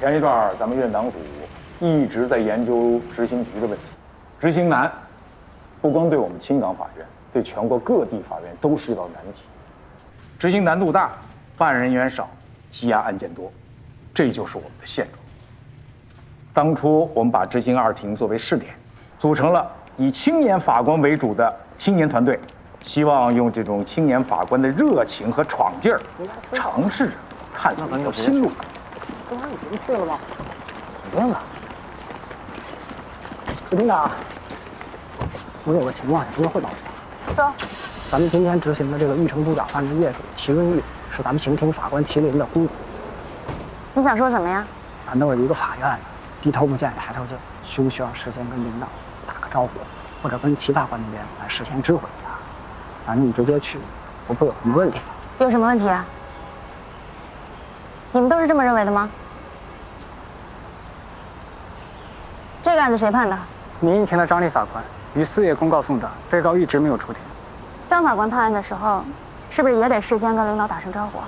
前一段咱们院党组一直在研究执行局的问题，执行难，不光对我们青港法院，对全国各地法院都是一道难题。执行难度大，办案人员少，积压案件多，这就是我们的现状。当初我们把执行二庭作为试点，组成了以青年法官为主的青年团队，希望用这种青年法官的热情和闯劲儿，尝试着探索一条新路。这玩意儿已经去了吗？不用了。副厅长，我有个情况想跟您汇报一下。说，咱们今天执行的这个玉成督导案的业主齐润玉，是咱们刑庭法官麒麟的姑姑。你想说什么呀？咱都是一个法院的，低头不见抬头见，需不需要事先跟领导打个招呼，或者跟齐法官那边来事先知会一下？反正你直接去，不会有什么问题。有什么问题啊？你们都是这么认为的吗？这个案子谁判的？民营庭的张丽法官于4月公告送达，被告一直没有出庭。张法官判案的时候，是不是也得事先跟领导打声招呼？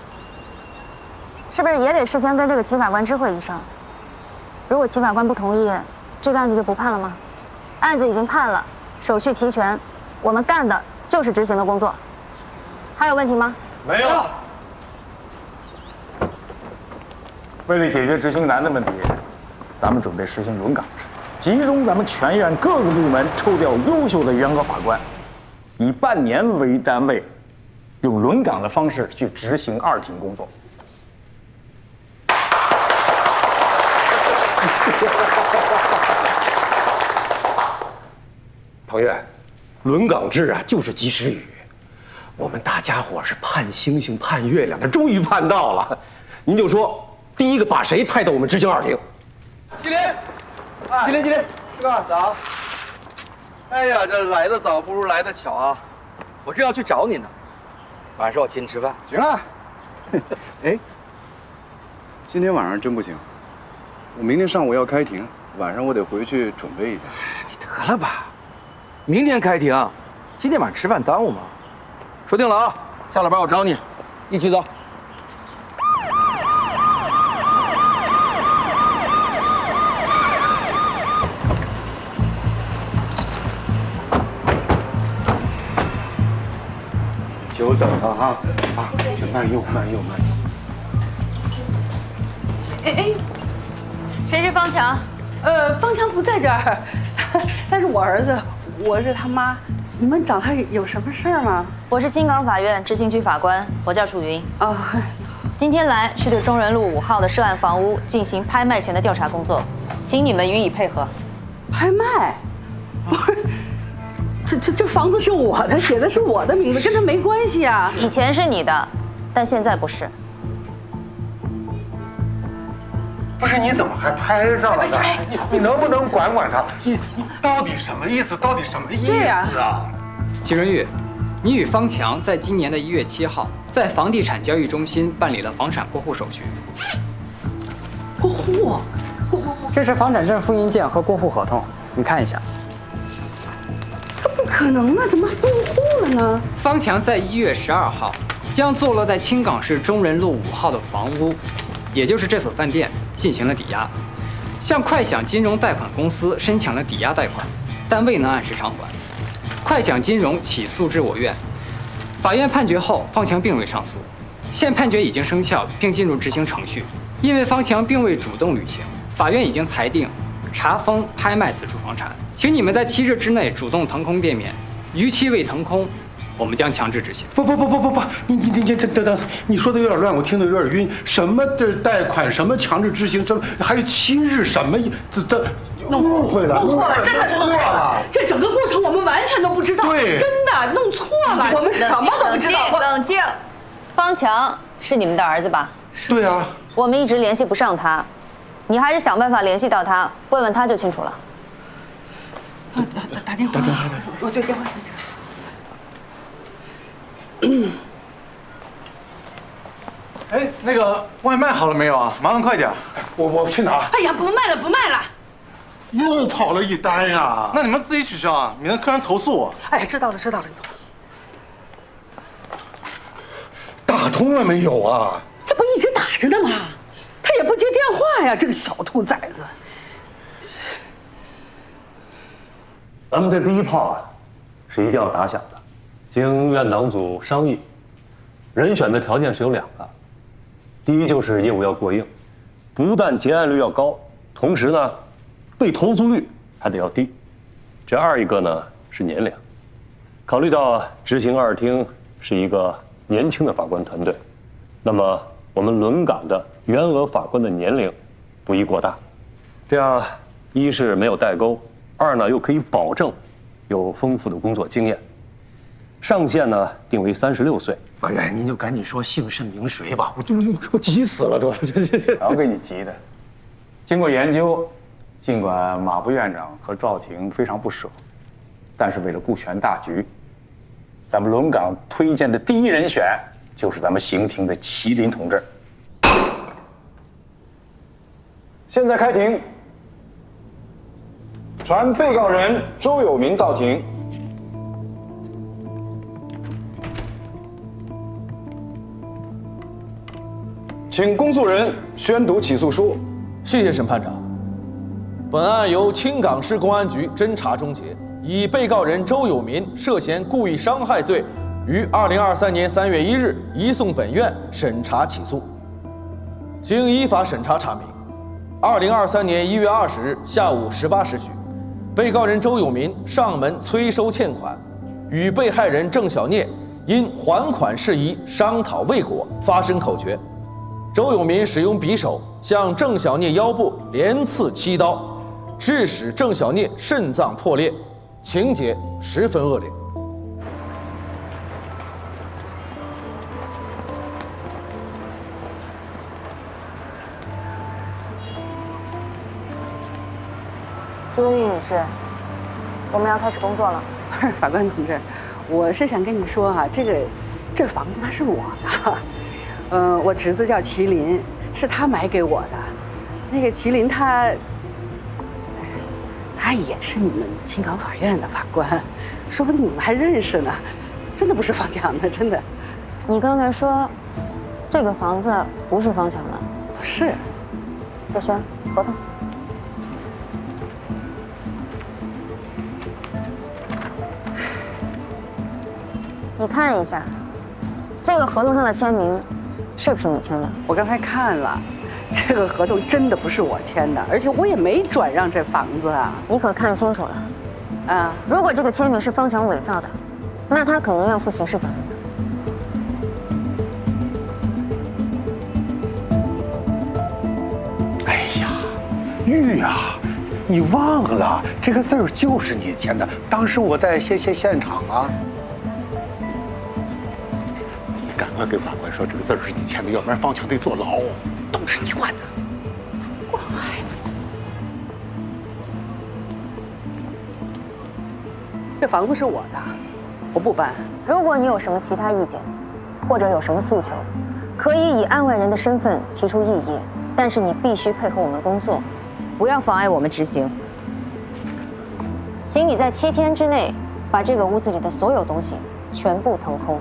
是不是也得事先跟这个齐法官知会一声？如果齐法官不同意，这个案子就不判了吗？案子已经判了，手续齐全，我们干的就是执行的工作。还有问题吗？没有。为了解决执行难的问题，咱们准备实行轮岗制，集中咱们全院各个部门抽调优秀的员和法官，以半年为单位，用轮岗的方式去执行二庭工作。唐院，轮岗制啊，就是及时雨。我们大家伙是盼星星盼月亮的，终于盼到了。您就说，第一个把谁派到我们执行二庭？麒麟，麒麟，师哥早。哎呀，这来得早不如来得巧啊！我正要去找你呢，晚上我请你吃饭。行啊。哎，今天晚上真不行，我明天上午要开庭，晚上我得回去准备一下。你得了吧，明天开庭，今天晚上吃饭耽误吗？说定了啊，下了班我找你，一起走。久等了哈，慢用，慢用，慢用。哎，谁是方强？方强不在这儿，他是我儿子，我是他妈。你们找他有什么事儿吗？我是青港法院执行局法官，我叫楚云。哦，今天来是对中仁路5号的涉案房屋进行拍卖前的调查工作，请你们予以配合。拍卖？不是，这房子是我的，写的是我的名字，跟他没关系啊。以前是你的，但现在不是。不是，你怎么还拍上了呢？你能不能管管他？你到底什么意思？到底什么意思啊？齐润玉，你与方强在今年的1月7号在房地产交易中心办理了房产过户手续。过户？这是房产证复印件和过户合同，你看一下。这不可能啊！怎么过户了呢？方强在1月12号将坐落在青港市中仁路5号的房屋，也就是这所饭店，进行了抵押，向快享金融贷款公司申请了抵押贷款，但未能按时偿还。快享金融起诉至我院，法院判决后，方强并未上诉，现判决已经生效，并进入执行程序。因为方强并未主动履行，法院已经裁定查封拍卖此处房产，请你们在7日之内主动腾空店面，逾期未腾空，我们将强制执行。不，你等，你说的有点乱，我听得有点晕。什么的贷款，什么强制执行，什么还有7日，什么这误会了，弄错了，真的错了。这整个过程我们完全都不知道，对，真的弄错了，我们什么都不知道。冷静，方强是你们的儿子吧？对啊。我们一直联系不上他，你还是想办法联系到他，问问他就清楚了。打电话，我对电话。哎，那个外卖好了没有啊？麻烦快点。我去拿。哎呀，不卖了，不卖了。又跑了一单呀！那你们自己取消啊，免得客人投诉我。哎，知道了，你走吧。打通了没有啊？这不一直打着呢吗？他也不接电话呀，这个小兔崽子！咱们这第一炮啊，是一定要打响的。经院党组商议，人选的条件是有2个，第一就是业务要过硬，不但结案率要高，同时呢，被投诉率还得要低。这2一个呢是年龄，考虑到执行2厅是一个年轻的法官团队，那么我们轮岗的员额法官的年龄不宜过大，这样一是没有代沟，2呢又可以保证有丰富的工作经验。上限呢定为36岁。法院，您就赶紧说姓甚名谁吧，我急死了，这要给你急的。经过研究，尽管马副院长和赵婷非常不舍，但是为了顾全大局，咱们轮岗推荐的第一人选就是咱们刑庭的麒麟同志。现在开庭，传被告人周有民到庭。请公诉人宣读起诉书。谢谢审判长。本案由青冈市公安局侦查终结，以被告人周有民涉嫌故意伤害罪，于2023年3月1日移送本院审查起诉。经依法审查查明，2023年1月20日下午18时许，被告人周有民上门催收欠款，与被害人郑小聂因还款事宜商讨未果，发生口角。周有民使用匕首向郑小聂腰部连刺7刀，致使郑小聂肾脏破裂，情节十分恶劣。苏文玉女士，我们要开始工作了。不是，法官同志，我是想跟你说啊，这房子它是我的。我侄子叫麒麟，是他买给我的。那个麒麟他也是你们青冈法院的法官，说不定你们还认识呢。真的不是方强的，真的。你刚才说，这个房子不是方强的？是。小轩，合同。你看一下，这个合同上的签名。是不是你签的？我刚才看了，这个合同真的不是我签的，而且我也没转让这房子啊。你可看清楚了，啊！如果这个签名是方强伪造的，那他可能要负刑事责任的。哎呀，玉啊，你忘了这个字儿就是你签的，当时我在现场啊。赶快给法官说这个字是你签的，要不然方强得坐牢。都是你管的，管孩子。这房子是我的，我不搬。如果你有什么其他意见，或者有什么诉求，可以以案外人的身份提出异议，但是你必须配合我们工作，不要妨碍我们执行。请你在7天之内把这个屋子里的所有东西全部腾空。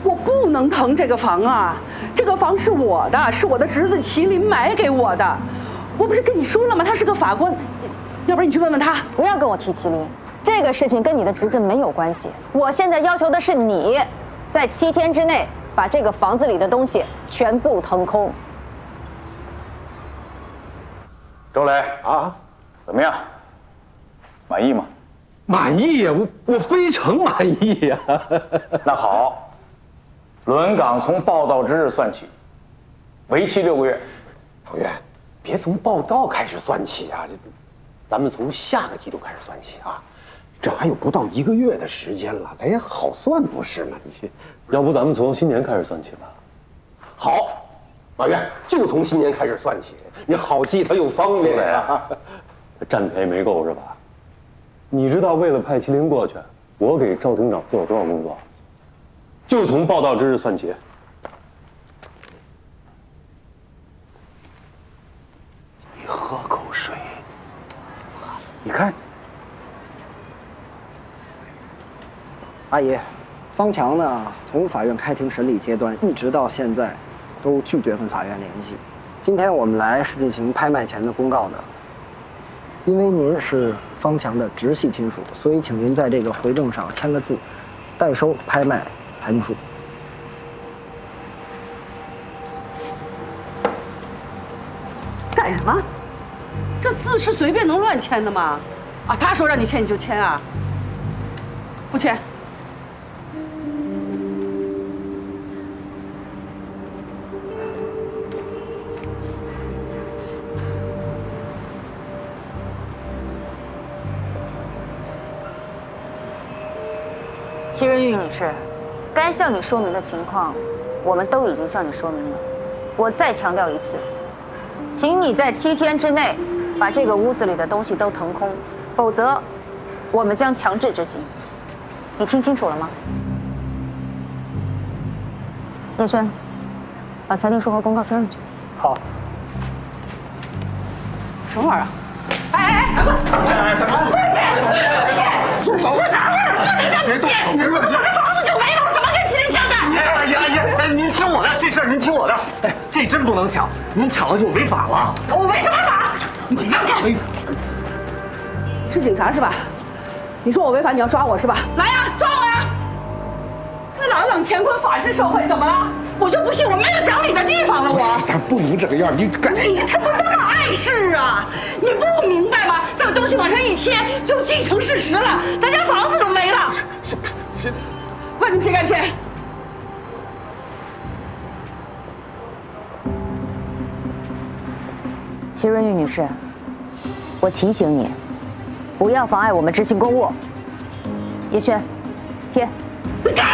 我不能腾这个房啊！这个房是我的，是我的侄子麒麟买给我的。我不是跟你说了吗？他是个法官，要不然你去问问他。不要跟我提麒麟，这个事情跟你的侄子没有关系。我现在要求的是你，在7天之内把这个房子里的东西全部腾空。周磊啊，怎么样？满意吗？满意呀，我非常满意呀。那好。轮岗从报到之日算起，为期6个月。法院，别从报到开始算起啊，咱们从下个季度开始算起啊，这还有不到1个月的时间了，咱也好算不是吗？要不咱们从新年开始算起吧？好，法院就从新年开始算起，你好记它又方便啊。占便宜没够是吧？你知道为了派麒麟过去，我给赵厅长做了多少工作？就从报到之日算起。你喝口水。你看，阿姨，方强呢，从法院开庭审理阶段一直到现在，都拒绝跟法院联系。今天我们来是进行拍卖前的公告的。因为您是方强的直系亲属，所以请您在这个回证上签个字，代收拍卖裁定书。干什么？这字是随便能乱签的吗？啊，他说让你签你就签啊？不签。齐仁玉女士，该向你说明的情况，我们都已经向你说明了。我再强调一次，请你在7天之内把这个屋子里的东西都腾空，否则我们将强制执行。你听清楚了吗？叶轩，把裁定书和公告签上去。好。什么玩意儿？哎，怎么？松手！别动手！我这房子就没了，我怎么跟麒麟抢的？哎，您听我的，这事儿您听我的。哎，这真不能抢，您抢了就违法了。我违什么法？你让开！是警察是吧？你说我违法，你要抓我是吧？来呀，抓我呀！这朗朗乾坤法治社会怎么了？我就不信我没有讲理的地方了，我。咱不能这个样，你干！你怎么那么碍事啊？你不明白吗？这个东西往上一贴，就既成事实了，咱家房子都没了。是，问你们谁敢贴？齐润玉女士，我提醒你，不要妨碍我们执行公务。叶轩，贴。你干！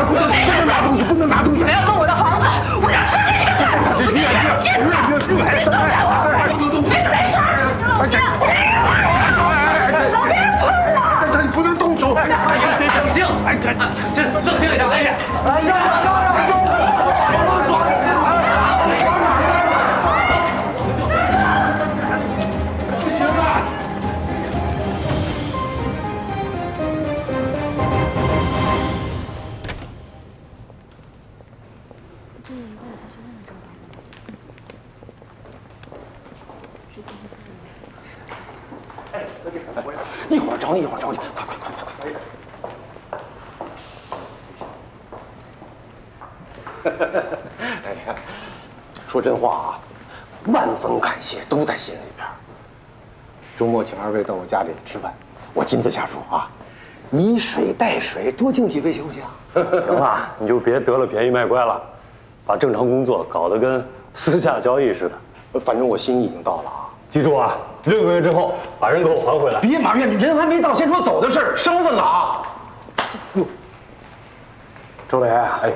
不能拿东西，不能拿东西！不要动我的房子，我想吃给你们看！别谁看？你不能动手！冷静！冷静一下，哎呀！一会儿找你，快！哎呀，说真话啊，万分感谢，都在心里边。周末请二位到我家里吃饭，我亲自下厨啊，以水代水，多敬几位休息啊。行了，你就别得了便宜卖乖了，把正常工作搞得跟私下交易似的。反正我心意已经到了啊。记住啊，6个月之后把人给我还回来。别马院，人还没到，先说走的事儿，生分了啊！哟，周磊，哎，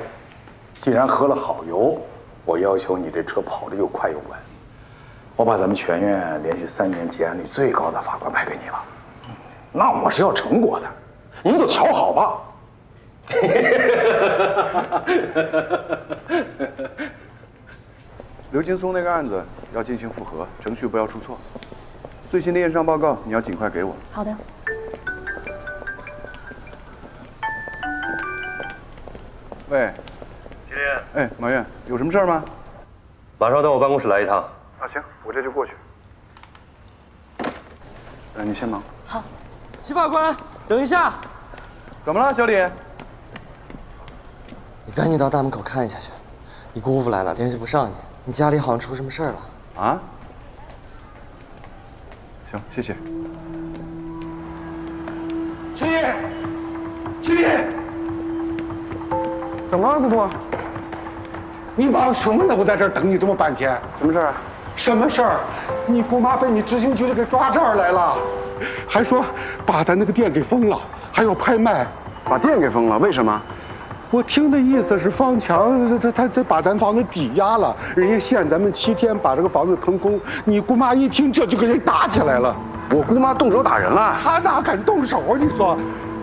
既然喝了好油，我要求你这车跑得又快又稳。我把咱们全院连续3年结案率最高的法官派给你了，那我是要成果的，您就瞧好吧。刘劲松那个案子要进行复核，程序不要出错。最新的验伤报告你要尽快给我。好的。喂，麒麟，哎，马院，有什么事儿吗？马上到我办公室来一趟。啊，行，我这就过去。哎，你先忙。好。齐法官，等一下。怎么了，小李？你赶紧到大门口看一下去，你姑父来了，联系不上你。你家里好像出什么事儿了啊？行，谢谢。秦毅，怎么了，姑父？你忙什么呢？我在这儿等你这么半天。什么事儿啊？什么事儿？你姑妈被你执行局的给抓这儿来了，还说把咱那个店给封了，还要拍卖。把店给封了？为什么？我听的意思是方强他把咱房子抵押了，人家限咱们7天把这个房子腾空。你姑妈一听这就跟人打起来了。我姑妈动手打人了？她哪敢动手啊？你说，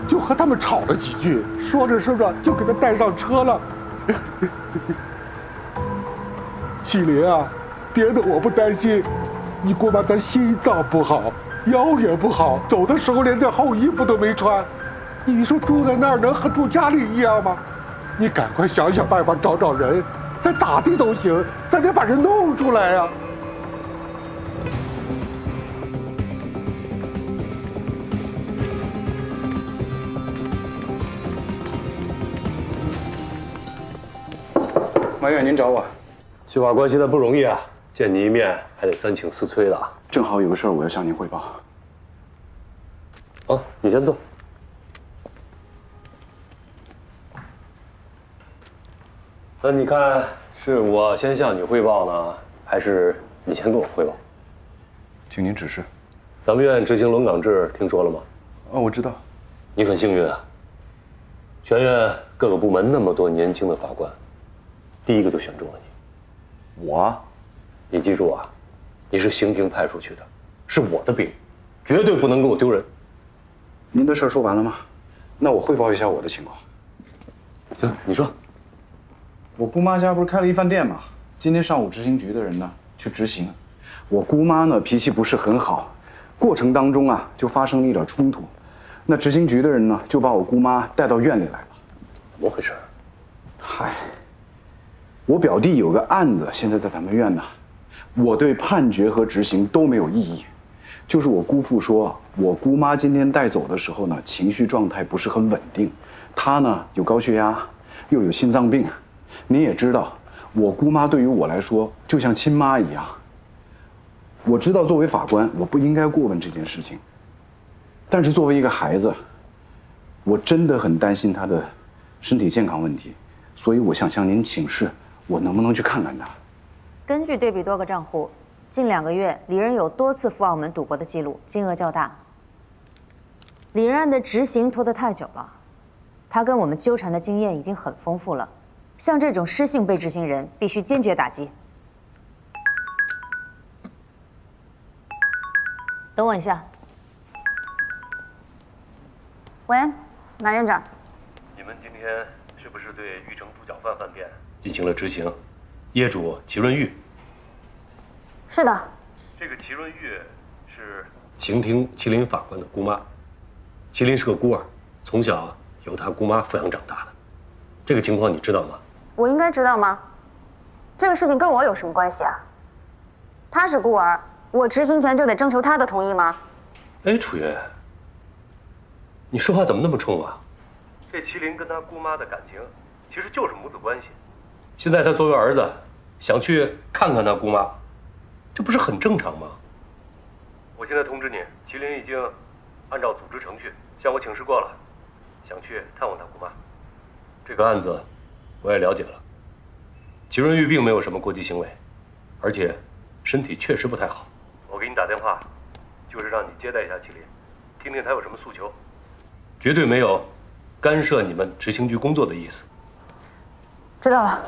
就和他们吵了几句，说着就给他带上车了。麒麟啊，别的我不担心，你姑妈咱心脏不好，腰也不好，走的时候连件厚衣服都没穿。你说住在那儿能和住家里一样吗？你赶快想想办法找找人，咱咋地都行，咱得把人弄出来呀。马院，您找我？计划关系的不容易啊，见你一面还得3请4催的。正好有个事儿我要向您汇报。好，你先坐。那你看，是我先向你汇报呢，还是你先跟我汇报？请您指示。咱们院执行轮岗制，听说了吗？我知道。你很幸运啊，全院各个部门那么多年轻的法官，第一个就选中了你。我？你记住啊，你是刑庭派出去的，是我的兵，绝对不能给我丢人。您的事儿说完了吗？那我汇报一下我的情况。行，你说。我姑妈家不是开了一饭店吗？今天上午执行局的人呢去执行，我姑妈呢脾气不是很好，过程当中啊就发生了一点冲突，那执行局的人呢就把我姑妈带到院里来了。怎么回事？嗨，我表弟有个案子，现在在咱们院呢，我对判决和执行都没有异议，就是我姑父说，我姑妈今天带走的时候呢，情绪状态不是很稳定，她呢有高血压，又有心脏病。您也知道，我姑妈对于我来说就像亲妈一样。我知道作为法官，我不应该过问这件事情，但是作为一个孩子，我真的很担心她的身体健康问题，所以我想向您请示，我能不能去看看她？根据对比多个账户，近2个月李仁有多次赴澳门赌博的记录，金额较大。李仁案的执行拖得太久了，他跟我们纠缠的经验已经很丰富了。像这种失信被执行人，必须坚决打击。等我一下。喂，马院长。你们今天是不是对玉城猪脚饭饭店进行了执行？业主齐润玉。是的。这个齐润玉是刑庭麒麟法官的姑妈，麒麟是个孤儿，从小由他姑妈抚养长大的。这个情况你知道吗？我应该知道吗？这个事情跟我有什么关系啊？他是孤儿，我执行前就得征求他的同意吗？哎，楚云，你说话怎么那么冲啊？这麒麟跟他姑妈的感情其实就是母子关系。现在他作为儿子，想去看看他姑妈，这不是很正常吗？我现在通知你，麒麟已经按照组织程序向我请示过了，想去探望他姑妈。这个案子我也了解了，齐润玉并没有什么过激行为，而且身体确实不太好。我给你打电话，就是让你接待一下麒麟，听听他有什么诉求，绝对没有干涉你们执行局工作的意思。知道了。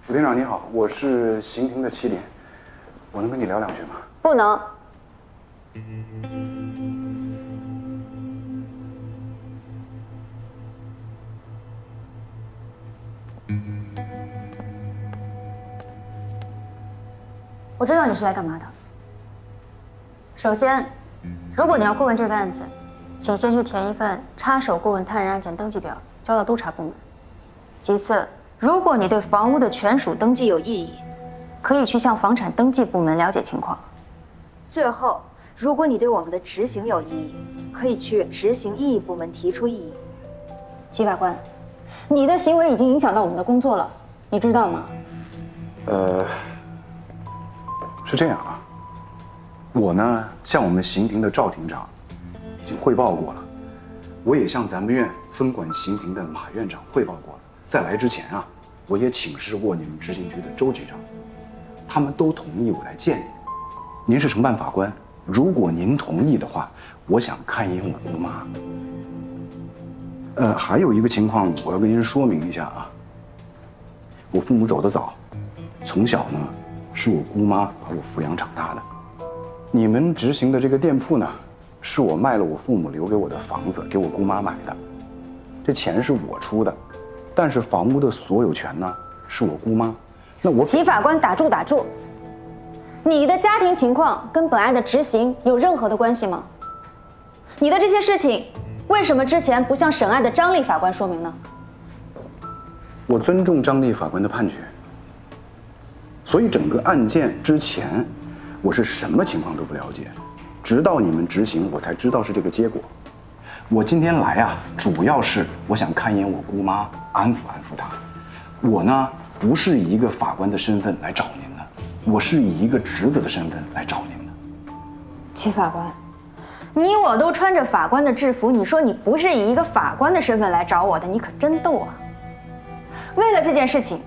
楚厅长你好，我是刑庭的麒麟，我能跟你聊2句吗？不能。我知道你是来干嘛的。首先，如果你要过问这个案子，请先去填一份插手过问他人案件登记表，交到督察部门。其次，如果你对房屋的权属登记有异议，可以去向房产登记部门了解情况。最后，如果你对我们的执行有异议，可以去执行异议部门提出异议。齐法官，你的行为已经影响到我们的工作了，你知道吗？是这样啊，我呢向我们刑庭的赵庭长已经汇报过了，我也向咱们院分管刑庭的马院长汇报过了。在来之前啊，我也请示过你们执行局的周局长，他们都同意我来见您。您是承办法官，如果您同意的话，我想看一眼我姑妈。还有一个情况我要跟您说明一下啊，我父母走得早，从小呢是我姑妈把我抚养长大的。你们执行的这个店铺呢，是我卖了我父母留给我的房子给我姑妈买的，这钱是我出的，但是房屋的所有权呢是我姑妈。那我齐法官，打住打住！你的家庭情况跟本案的执行有任何的关系吗？你的这些事情，为什么之前不向审案的张丽法官说明呢？我尊重张丽法官的判决，所以整个案件之前，我是什么情况都不了解，直到你们执行，我才知道是这个结果。我今天来啊，主要是我想看一眼我姑妈，安抚安抚她。我呢，不是以一个法官的身份来找您的，我是以一个侄子的身份来找您的。齐法官，你我都穿着法官的制服，你说你不是以一个法官的身份来找我的，你可真逗啊！为了这件事情，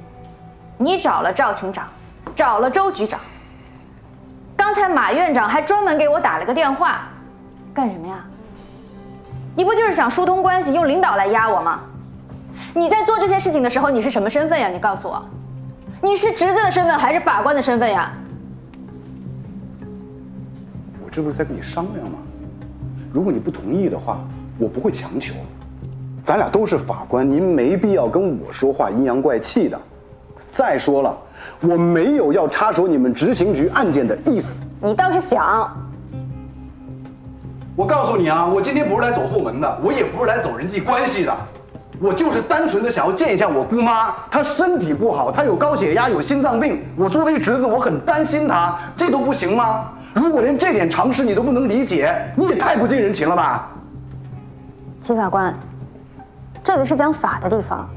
你找了赵厅长，找了周局长，刚才马院长还专门给我打了个电话，干什么呀？你不就是想疏通关系，用领导来压我吗？你在做这些事情的时候，你是什么身份呀？你告诉我，你是侄子的身份还是法官的身份呀？我这不是在跟你商量吗？如果你不同意的话，我不会强求。咱俩都是法官，您没必要跟我说话阴阳怪气的。再说了，我没有要插手你们执行局案件的意思。你倒是想。我告诉你啊，我今天不是来走后门的，我也不是来走人际关系的，我就是单纯的想要见一下我姑妈。她身体不好，她有高血压，有心脏病。我作为侄子，我很担心她，这都不行吗？如果连这点常识你都不能理解，你也太不近人情了吧？齐法官，这里是讲法的地方，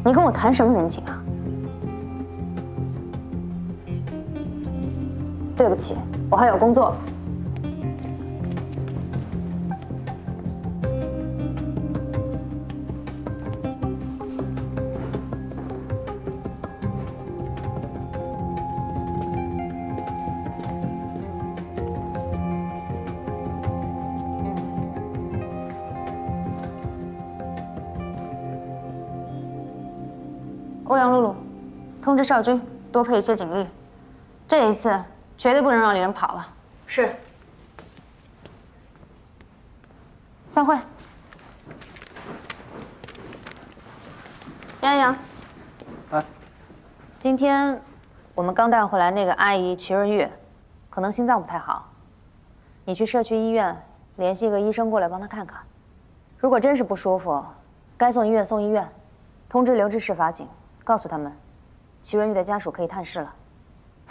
你跟我谈什么人情啊？对不起，我还有工作。欧阳露露，通知少军多配一些警力，这一次绝对不能让李人跑了。是。散会。杨洋，今天我们刚带回来那个阿姨瞿润玉，可能心脏不太好，你去社区医院联系一个医生过来帮她看看。如果真是不舒服，该送医院送医院，通知留置室法警。告诉他们，瞿润玉的家属可以探视了。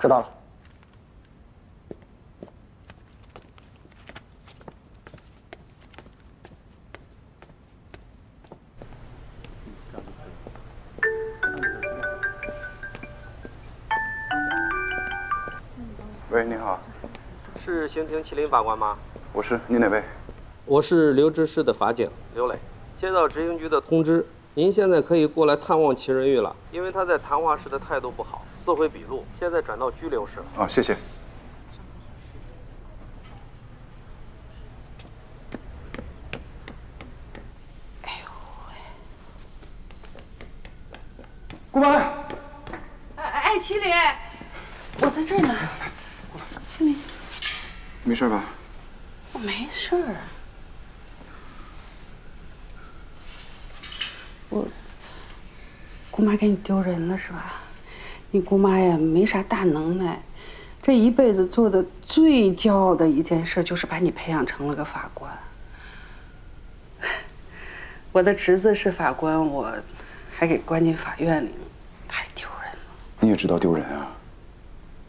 知道了。喂，你好，是刑庭麒麟法官吗？我是，你哪位？我是留置室的法警刘磊，接到执行局的通知。您现在可以过来探望瞿润玉了，因为他在谈话时的态度不好，撕毁笔录，现在转到拘留室了。啊，谢谢。哎呦喂！姑妈，哎，麒麟，我在这儿呢。麒麟，没事吧？我没事儿。我姑妈给你丢人了是吧？你姑妈呀没啥大能耐，这一辈子做的最骄傲的一件事就是把你培养成了个法官。我的侄子是法官，我还给关进法院里，太丢人了。你也知道丢人啊？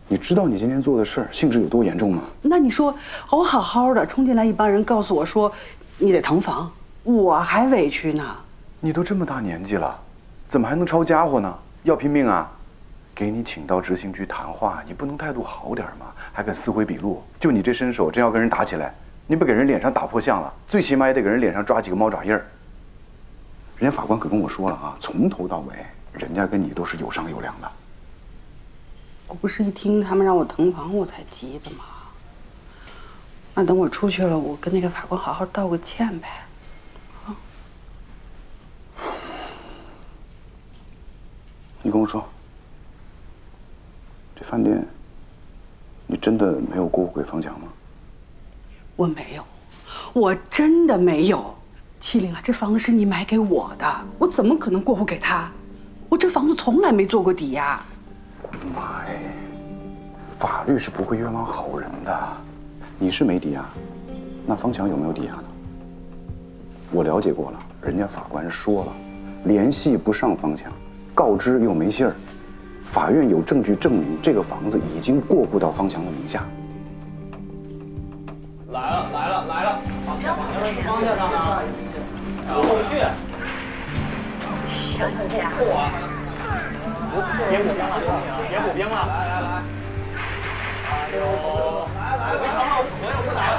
你知道你今天做的事儿性质有多严重吗？那你说我好好的冲进来一帮人告诉我说你得腾房，我还委屈呢。你都这么大年纪了，怎么还能抄家伙呢？要拼命啊！给你请到执行局谈话，你不能态度好点吗？还敢撕毁笔录？就你这身手，真要跟人打起来，你不给人脸上打破相了，最起码也得给人脸上抓几个猫爪印儿。人家法官可跟我说了啊，从头到尾，人家跟你都是有商有量的。我不是一听他们让我腾房我才急的吗？那等我出去了，我跟那个法官好好道个歉呗。你跟我说，这饭店，你真的没有过户给房强吗？我没有，我真的没有。麒麟啊，这房子是你买给我的，我怎么可能过户给他？我这房子从来没做过抵押。妈呀，法律是不会冤枉好人的。你是没抵押，那方强有没有抵押呢？我了解过了，人家法官说了，联系不上方强，告知又没信儿，法院有证据证明这个房子已经过户到方强的名下。来了，方向上啊，有后续。别补兵了，别补兵了，来。哎呦，来，别扛了，我不打了。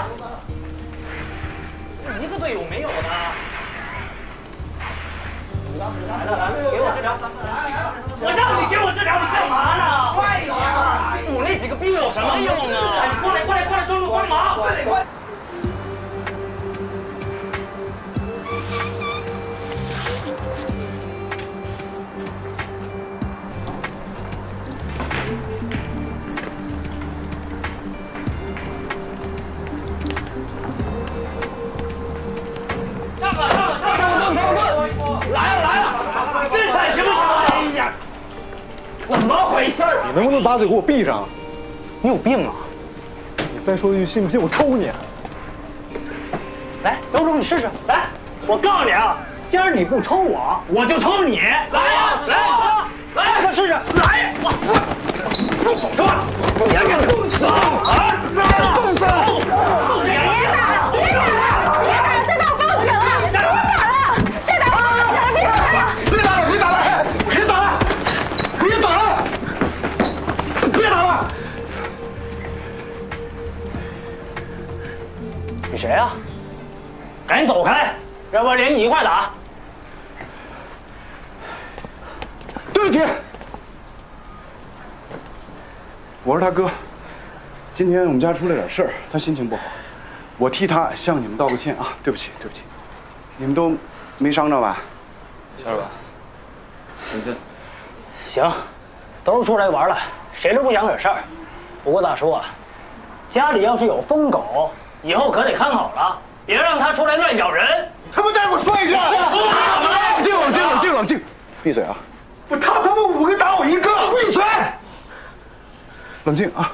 一个队友没有呢。来，给我治疗。我让你给我治疗，你干嘛呢？快点！补那几个兵有什么用啊？你过来，中路帮忙！快！怎么回事？你能不能把嘴给我闭上？你有病啊！你再说一句，信不信我抽你？来，有种你试试！来，我告诉你啊，今儿你不抽我，我就抽你！来呀，来，快试试！来，说，你还敢动手啊？动手！别打了！再打我报警了！别打了！再打我报警了！别打了！别打了！你谁啊？赶紧走开，要不然连你一块打。对不起，我是他哥。今天我们家出了点事儿，他心情不好，我替他向你们道个歉啊！对不起。你们都没伤着吧？小二吧，行，都是出来玩了，谁都不想惹事儿。不过大叔啊，家里要是有疯狗，以后可得看好了，别让他出来乱咬人。他们再给我说一句！冷静，闭嘴啊！他们5个打我1个，闭嘴！冷静啊，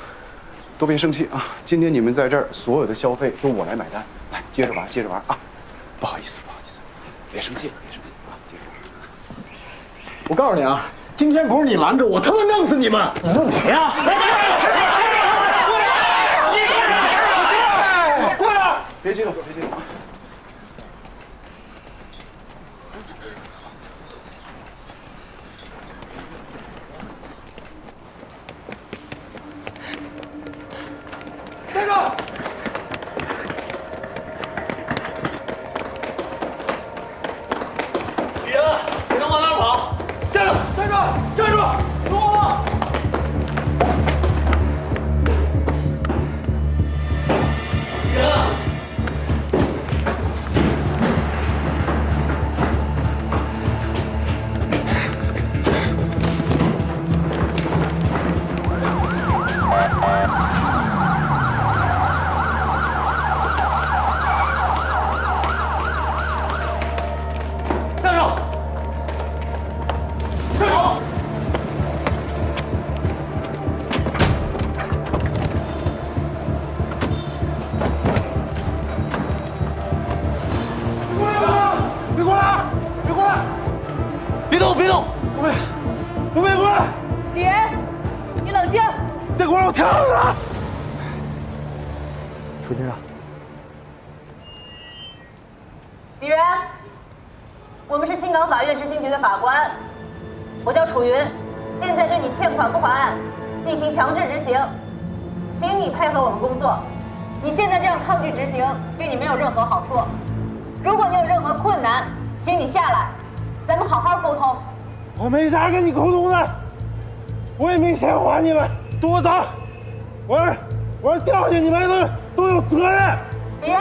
都别生气啊！今天你们在这儿所有的消费都我来买单，来接着玩啊！不好意思，别生气啊！接着玩。我告诉你啊，今天不是你拦着我，他妈弄死你们！你弄谁呀？过来！别激动啊！站住！李仁，你能往哪儿跑？站住！给我！李仁。别动！东北过来！李仁，你冷静。再给我让我跳上去了！楚局长，李仁，我们是青港法院执行局的法官，我叫楚云，现在对你欠款不还案进行强制执行，请你配合我们工作。你现在这样抗拒执行，对你没有任何好处。如果你有任何困难，请你下来，咱们好好沟通。我没啥跟你沟通的，我也没钱还你们，躲我走！我要掉下去，你们都有责任。李仁，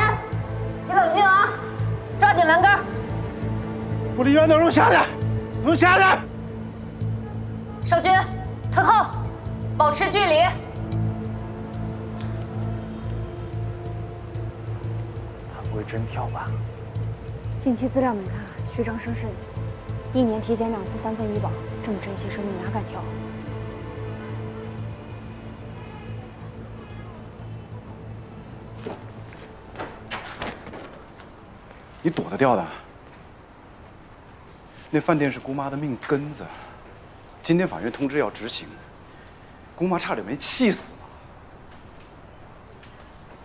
你冷静啊，抓紧栏杆。我离远点，给我下去！给我下去！少军，退后，保持距离。他不会真跳吧？近期资料没看，虚张声势，1年体检2次3份医保，这么珍惜生命哪敢跳？你躲得掉的。那饭店是姑妈的命根子，今天法院通知要执行，姑妈差点没气死了。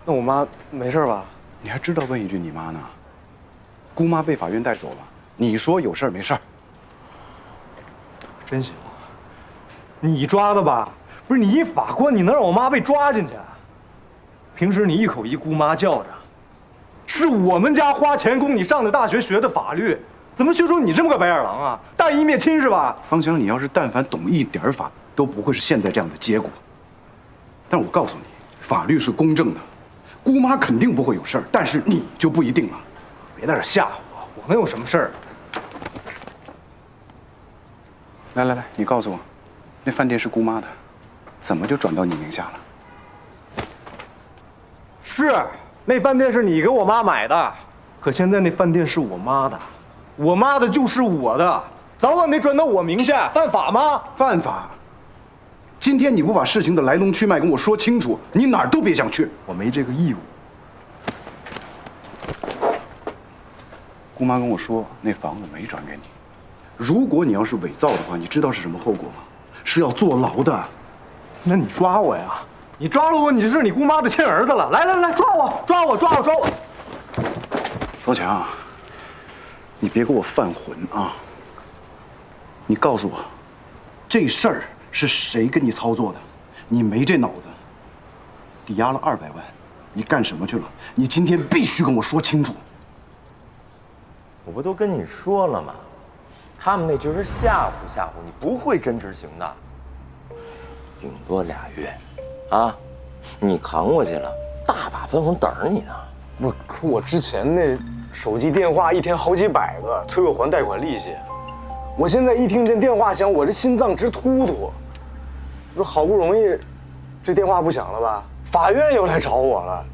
那我妈没事吧？你还知道问一句你妈呢？姑妈被法院带走了，你说有事儿没事儿？真行，你抓的吧？不是你一法官，你能让我妈被抓进去？平时你一口一姑妈叫着，是我们家花钱供你上的大学学的法律，怎么学出你这么个白眼狼啊？大义灭亲是吧？方强，你要是但凡懂一点法，都不会是现在这样的结果。但我告诉你，法律是公正的，姑妈肯定不会有事儿，但是你就不一定了。别在这吓唬我，我能有什么事儿？来，你告诉我，那饭店是姑妈的，怎么就转到你名下了？是，那饭店是你给我妈买的，可现在那饭店是我妈的，我妈的就是我的，早晚得转到我名下，犯法吗？犯法。今天你不把事情的来龙去脉跟我说清楚，你哪儿都别想去。我没这个义务。姑妈跟我说，那房子没转给你。如果你要是伪造的话，你知道是什么后果吗？是要坐牢的。那你抓我呀！你抓了我，你就是你姑妈的亲儿子了。来，抓我！方强，你别给我犯浑啊！你告诉我，这事儿是谁跟你操作的？你没这脑子。抵押了200万，你干什么去了？你今天必须跟我说清楚。我不都跟你说了吗？他们那就是吓唬，你不会真执行的。顶多2月，啊，你扛过去了，大把分红等着你呢。不是，可我之前那手机电话一天好几百个，催我还贷款利息。我现在一听见电话响，我这心脏直突突。我说好不容易，这电话不响了吧？法院又来找我了，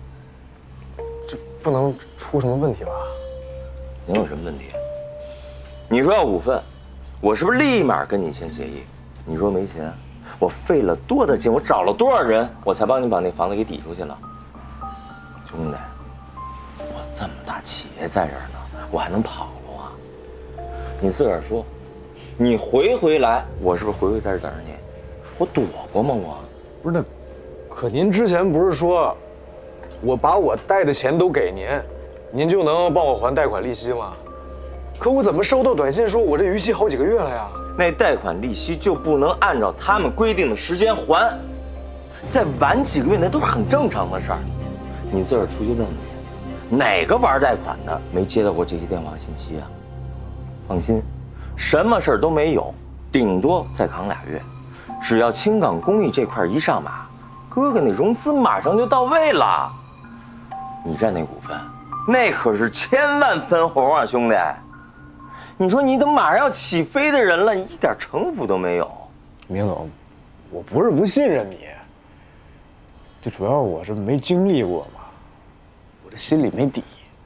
这不能出什么问题吧？能有什么问题？你说要5份，我是不是立马跟你签协议？你说没钱，我费了多大劲，我找了多少人，我才帮你把那房子给抵出去了。兄弟，我这么大企业在这儿呢，我还能跑了啊？你自个儿说，你回来，我是不是回在这等着你？我躲过吗？我不是那，可您之前不是说，我把我贷的钱都给您，您就能帮我还贷款利息吗？可我怎么收到短信说我这逾期好几个月了呀？那贷款利息就不能按照他们规定的时间还，再晚几个月那都是很正常的事儿。你自个儿出去问问去，哪个玩贷款的没接到过这些电话信息啊？放心，什么事儿都没有，顶多再扛2月。只要青港公益这块一上马，哥哥那融资马上就到位了。你占那股份，那可是1000万分红啊，兄弟！你说你都马上要起飞的人了，一点城府都没有。明总，我不是不信任你，就主要我是没经历过嘛，我这心里没底。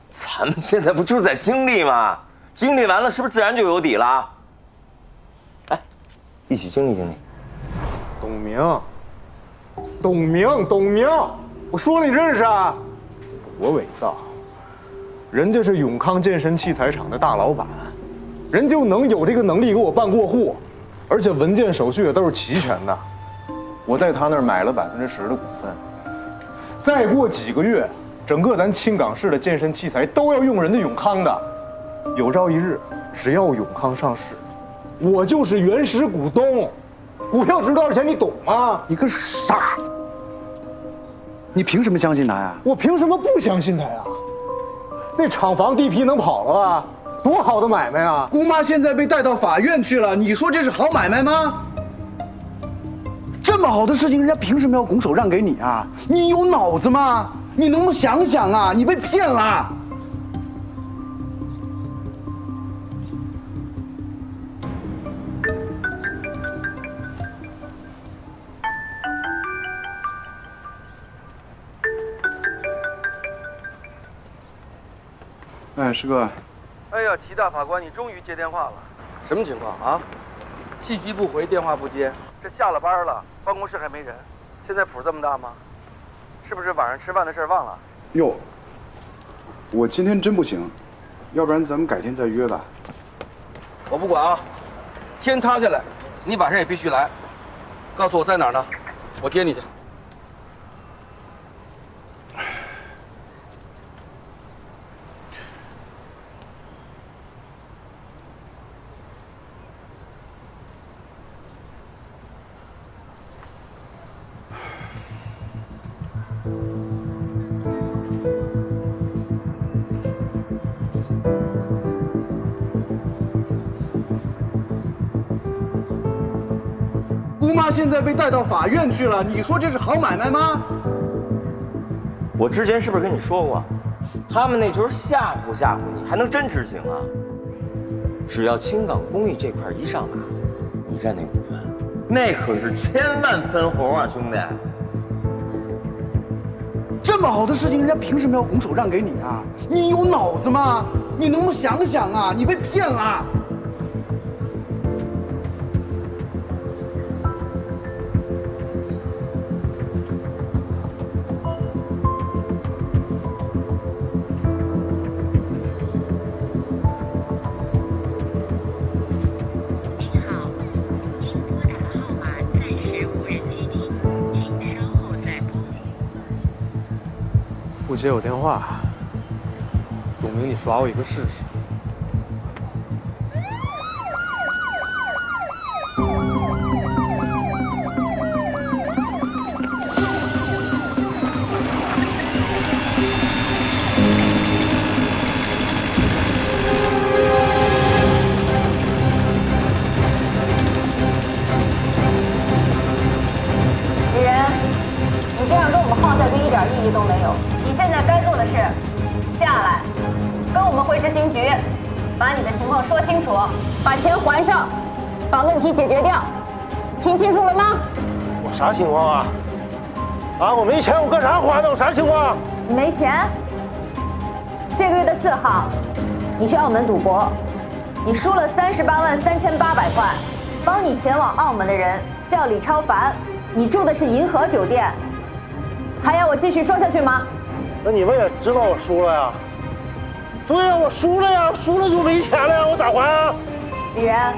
咱们现在不就是在经历吗？经历完了，是不是自然就有底了？来，一起经历经历。董明，我说你认识啊？我伪造，人家是永康健身器材厂的大老板，人就能有这个能力给我办过户，而且文件手续也都是齐全的。我在他那儿买了10%的股份，再过几个月，整个咱青港市的健身器材都要用人家永康的。有朝一日，只要永康上市，我就是原始股东。股票值多少钱，你懂吗？你个傻！你凭什么相信他呀？我凭什么不相信他呀？那厂房地皮能跑了吧？多好的买卖啊！姑妈现在被带到法院去了，你说这是好买卖吗？这么好的事情，人家凭什么要拱手让给你啊？你有脑子吗？你能不能想想啊？你被骗了！哎，师哥。哎呀，齐大法官，你终于接电话了，什么情况啊？信息不回，电话不接，这下了班了，办公室还没人，现在谱这么大吗？是不是晚上吃饭的事忘了？哟，我今天真不行，要不然咱们改天再约吧。我不管啊，天塌下来，你晚上也必须来。告诉我在哪儿呢，我接你去。姑妈现在被带到法院去了，你说这是好买卖吗？我之前是不是跟你说过，他们那就是吓唬吓唬你，还能真执行啊？只要青港公寓这块一上马，你占那股份，那可是千万分红啊，兄弟！这么好的事情，人家凭什么要拱手让给你啊？你有脑子吗？你能不能想想啊？你被骗了！不接我电话，董明，你耍我一个试试。李仁，你这样跟我们耗下去一点意义都没有。你现在该做的是下来，跟我们回执行局，把你的情况说清楚，把钱还上，把问题解决掉。听清楚了吗？我啥情况啊？啊，我没钱，我干啥还呢？我啥情况？你没钱？这个月的4号，你去澳门赌博，你输了38.3800块。帮你前往澳门的人叫李超凡，你住的是银河酒店。还要我继续说下去吗？那你们也知道我输了呀？对呀，我输了呀，输了就没钱了呀，我咋还啊？李仁，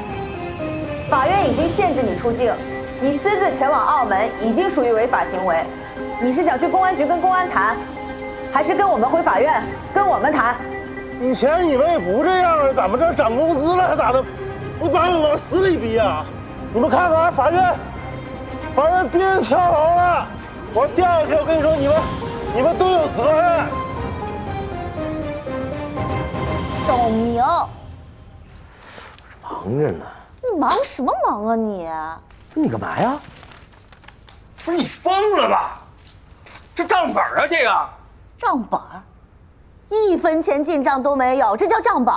法院已经限制你出境，你私自前往澳门已经属于违法行为。你是想去公安局跟公安谈，还是跟我们回法院跟我们谈？以前你们也不这样啊，咱们这涨工资了还咋的？你把我往死里逼啊！你们看看法院逼人跳楼了，我掉下去，我跟你说，你们都有责任。董明，忙着呢。你忙什么忙啊你？你干嘛呀？不是你疯了吧？这账本啊，这个账本，1分钱进账都没有，这叫账本？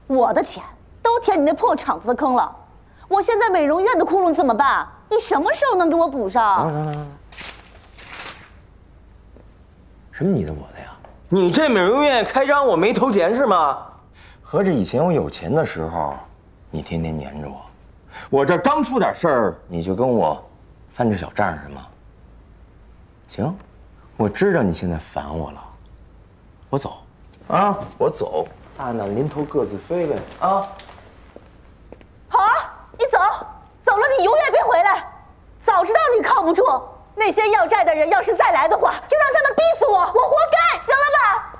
我的钱都填你那破厂子的坑了，我现在美容院的窟窿怎么办？你什么时候能给我补上？什么你的我的呀？你这美容院开张我没投钱是吗？合着以前我有钱的时候，你天天黏着我，我这刚出点事儿你就跟我翻这小账是吗？行，我知道你现在烦我了，我走啊，我走，大难临头各自飞呗啊！好啊，你走，走了你永远别回来。早知道你靠不住，那些要债的人要是再来的话，就让他们逼死我，我活该，行了吧？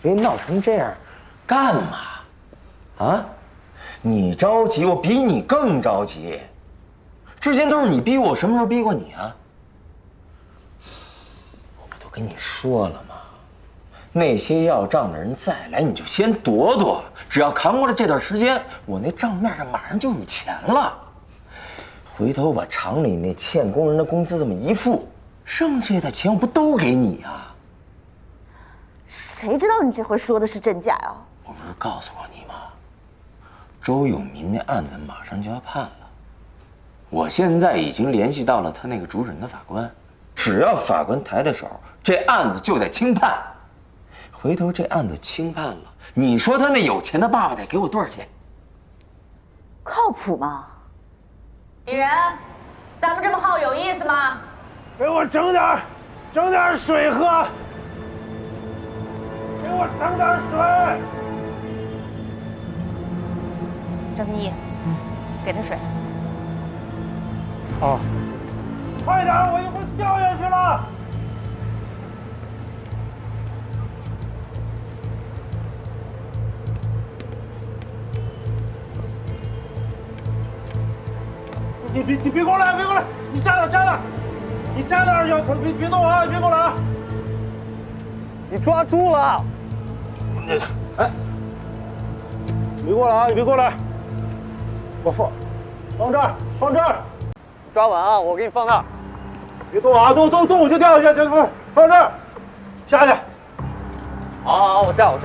非闹成这样，干嘛？啊？你着急，我比你更着急。之前都是你逼我，什么时候逼过你啊？我不都跟你说了吗？那些要账的人再来，你就先躲躲。只要扛过了这段时间，我那账面上马上就有钱了。回头把厂里那欠工人的工资这么一付，剩下的钱我不都给你啊？谁知道你这回说的是真假呀？我不是告诉过你吗？周永民那案子马上就要判了，我现在已经联系到了他那个主审的法官，只要法官抬抬手，这案子就得轻判。回头这案子轻判了，你说他那有钱的爸爸得给我多少钱？靠谱吗？李仁，咱们这么耗有意思吗？给我整点水喝，给我整点水。郑天一，给他水。好，快点，我一会儿掉下去了。你别过来，别过来，你站那，你站那儿就别动啊，别过来啊！你抓住了！哎，别过来啊，你别过来！我放这儿，放这儿。抓稳啊，我给你放那儿。别动啊，动我就掉下去，放这儿，下去。好，我下。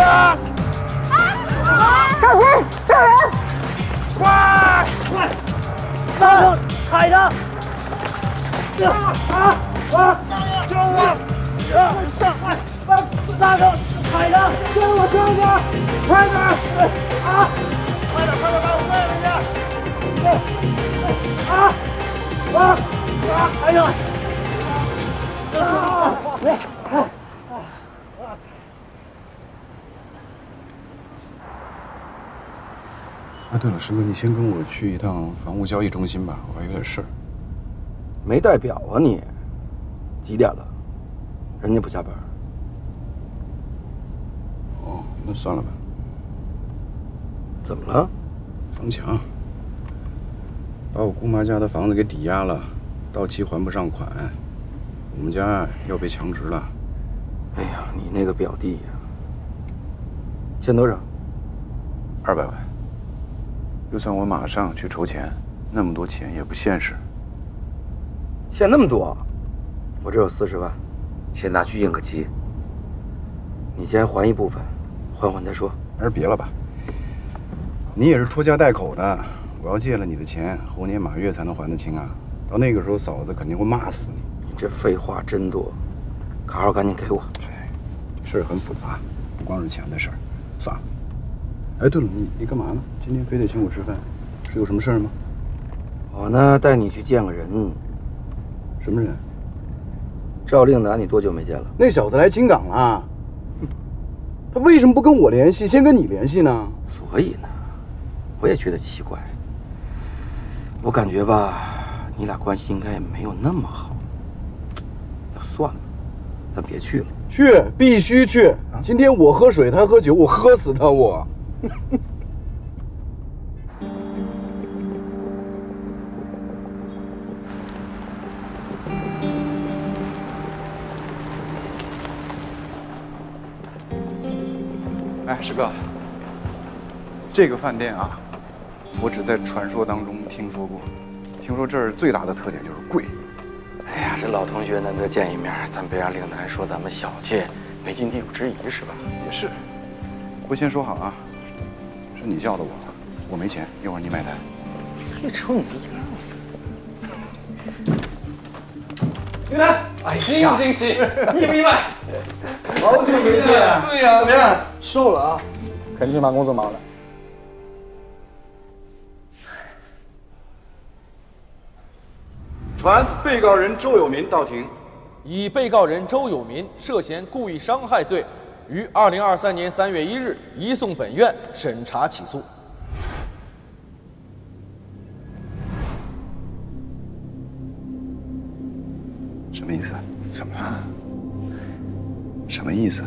啊！少军，救人！快！大哥，踩着！救我！大哥，踩着！救我！快点！啊！快点把我喂回去！哎呀！啊，对了，师哥，你先跟我去一趟房屋交易中心吧，我还有点事儿。没带表啊你？几点了？人家不下班。哦，那算了吧。怎么了？房强把我姑妈家的房子给抵押了，到期还不上款，我们家要被强殖了。哎呀，你那个表弟呀，欠多少？200万。就算我马上去筹钱，那么多钱也不现实。欠那么多，我这有40万，先拿去应个急。你先还一部分，还再说。还是别了吧。你也是拖家带口的，我要借了你的钱，猴年马月才能还得清啊！到那个时候，嫂子肯定会骂死你。你这废话真多，卡号赶紧给我。哎，事儿很复杂，不光是钱的事儿。算了。哎，对了，你干嘛呢？今天非得请我吃饭，是有什么事儿吗？我呢，带你去见个人。什么人？赵令南，你多久没见了？那小子来青港了。他为什么不跟我联系，先跟你联系呢？所以呢，我也觉得奇怪。我感觉吧，你俩关系应该也没有那么好。算了，咱别去了。去，必须去！今天我喝水，他喝酒，我喝死他！我。哎，师哥，这个饭店啊，我只在传说当中听说过。听说这儿最大的特点就是贵。哎呀，这老同学难得见一面，咱别让令南说咱们小气，没尽地主之谊是吧？也是。不过先说好啊，是你叫的我没钱，一会儿你买单。这瞅你这样。令南，哎，真有惊喜，意不意外？好久没见，对呀，怎么样？瘦了啊，肯定是把工作忙了。传被告人周有民到庭。以被告人周有民涉嫌故意伤害罪，于2023年3月1日移送本院审查起诉。什么意思？怎么了？什么意思？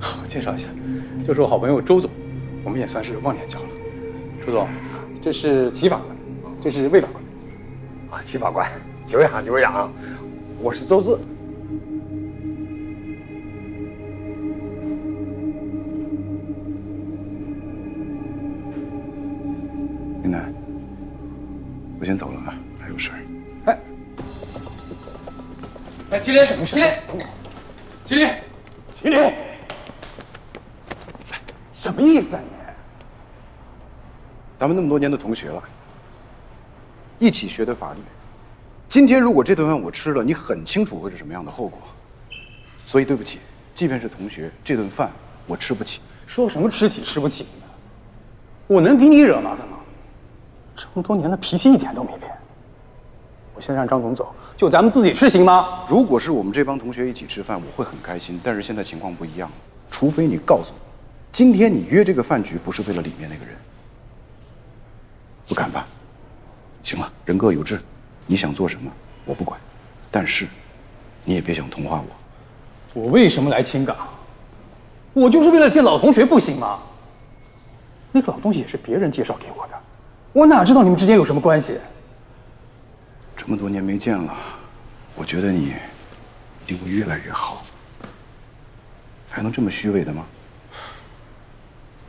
我介绍一下，就是我好朋友周总，我们也算是忘年交了。周总，这是齐法官，这是魏法官。啊，齐法官，久仰，我是周志。林南，我先走了啊，还有事儿。哎，麒麟，什么意思啊你？咱们那么多年的同学了，一起学的法律。今天如果这顿饭我吃了，你很清楚会是什么样的后果。所以对不起，即便是同学，这顿饭我吃不起。说什么吃起吃不起呢？我能给你惹麻烦吗？这么多年的脾气一点都没变。我先让张总走，就咱们自己吃行吗？如果是我们这帮同学一起吃饭，我会很开心。但是现在情况不一样，除非你告诉我，今天你约这个饭局不是为了里面那个人。不敢办。行了，人各有志，你想做什么我不管，但是你也别想同化我。我为什么来青港？我就是为了见老同学，不行吗？那个老东西也是别人介绍给我的，我哪知道你们之间有什么关系？这么多年没见了，我觉得你一定会越来越好。还能这么虚伪的吗？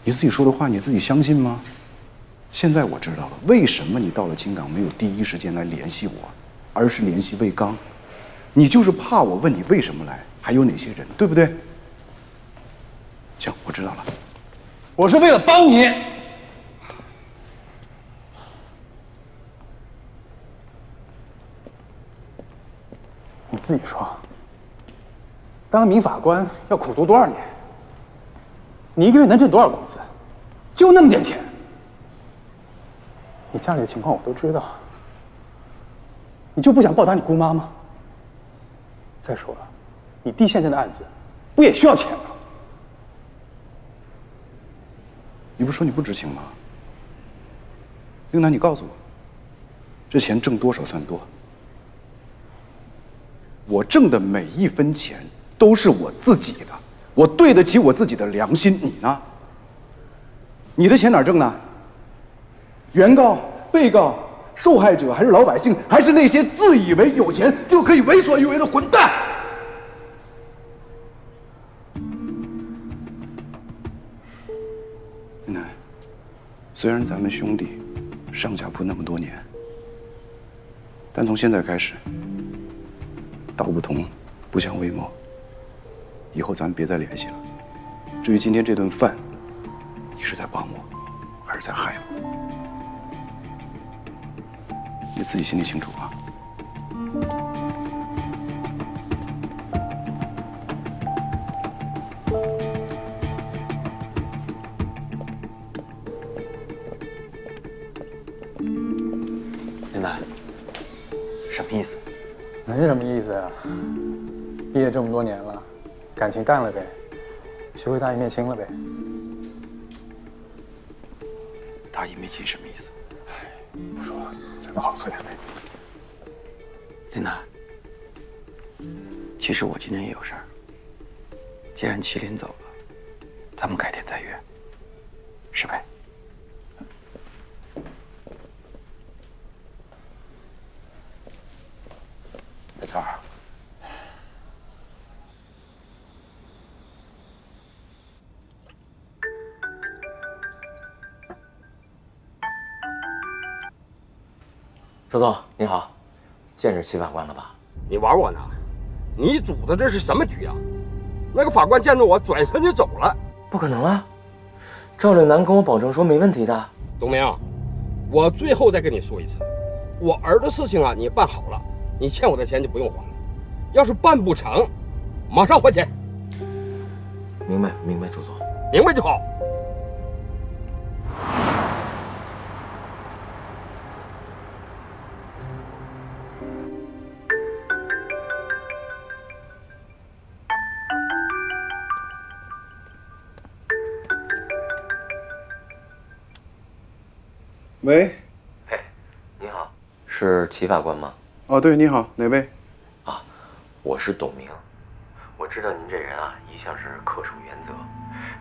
你自己说的话你自己相信吗？现在我知道了，为什么你到了青港没有第一时间来联系我，而是联系魏刚？你就是怕我问你为什么来，还有哪些人，对不对？行，我知道了。我是为了帮你。你自己说，当民法官要苦读多少年？你一个月能挣多少工资？就那么点钱。你家里的情况我都知道，你就不想报答你姑妈吗？再说了，你弟现在的案子不也需要钱吗？你不是说你不知情吗？令楠，你告诉我，这钱挣多少算多？我挣的每一分钱都是我自己的，我对得起我自己的良心。你呢？你的钱哪儿挣呢？原告、被告、受害者，还是老百姓，还是那些自以为有钱就可以为所欲为的混蛋？令楠，虽然咱们兄弟上下铺那么多年，但从现在开始，道不同，不相为谋。以后咱们别再联系了。至于今天这顿饭，你是在帮我，还是在害我？你自己心里清楚啊。林楠，什么意思？能是什么意思啊？毕业这么多年了，感情淡了呗，学会大义灭亲了呗。大义灭亲什么意思？不说了，咱们好好喝两杯。林楠，其实我今天也有事儿。既然麒麟走了，咱们改天再约，是呗？没错。周总你好，见着齐法官了吧？你玩我呢？你组的这是什么局啊？那个法官见着我转身就走了。不可能啊！赵岭南跟我保证说没问题的。董明，我最后再跟你说一次，我儿的事情啊，你办好了，你欠我的钱就不用还了。要是办不成，马上还钱。明白，明白，周总，明白就好。喂，嘿，你好，是齐法官吗？哦，对，你好，哪位？啊，我是董明。我知道您这人啊，一向是恪守原则，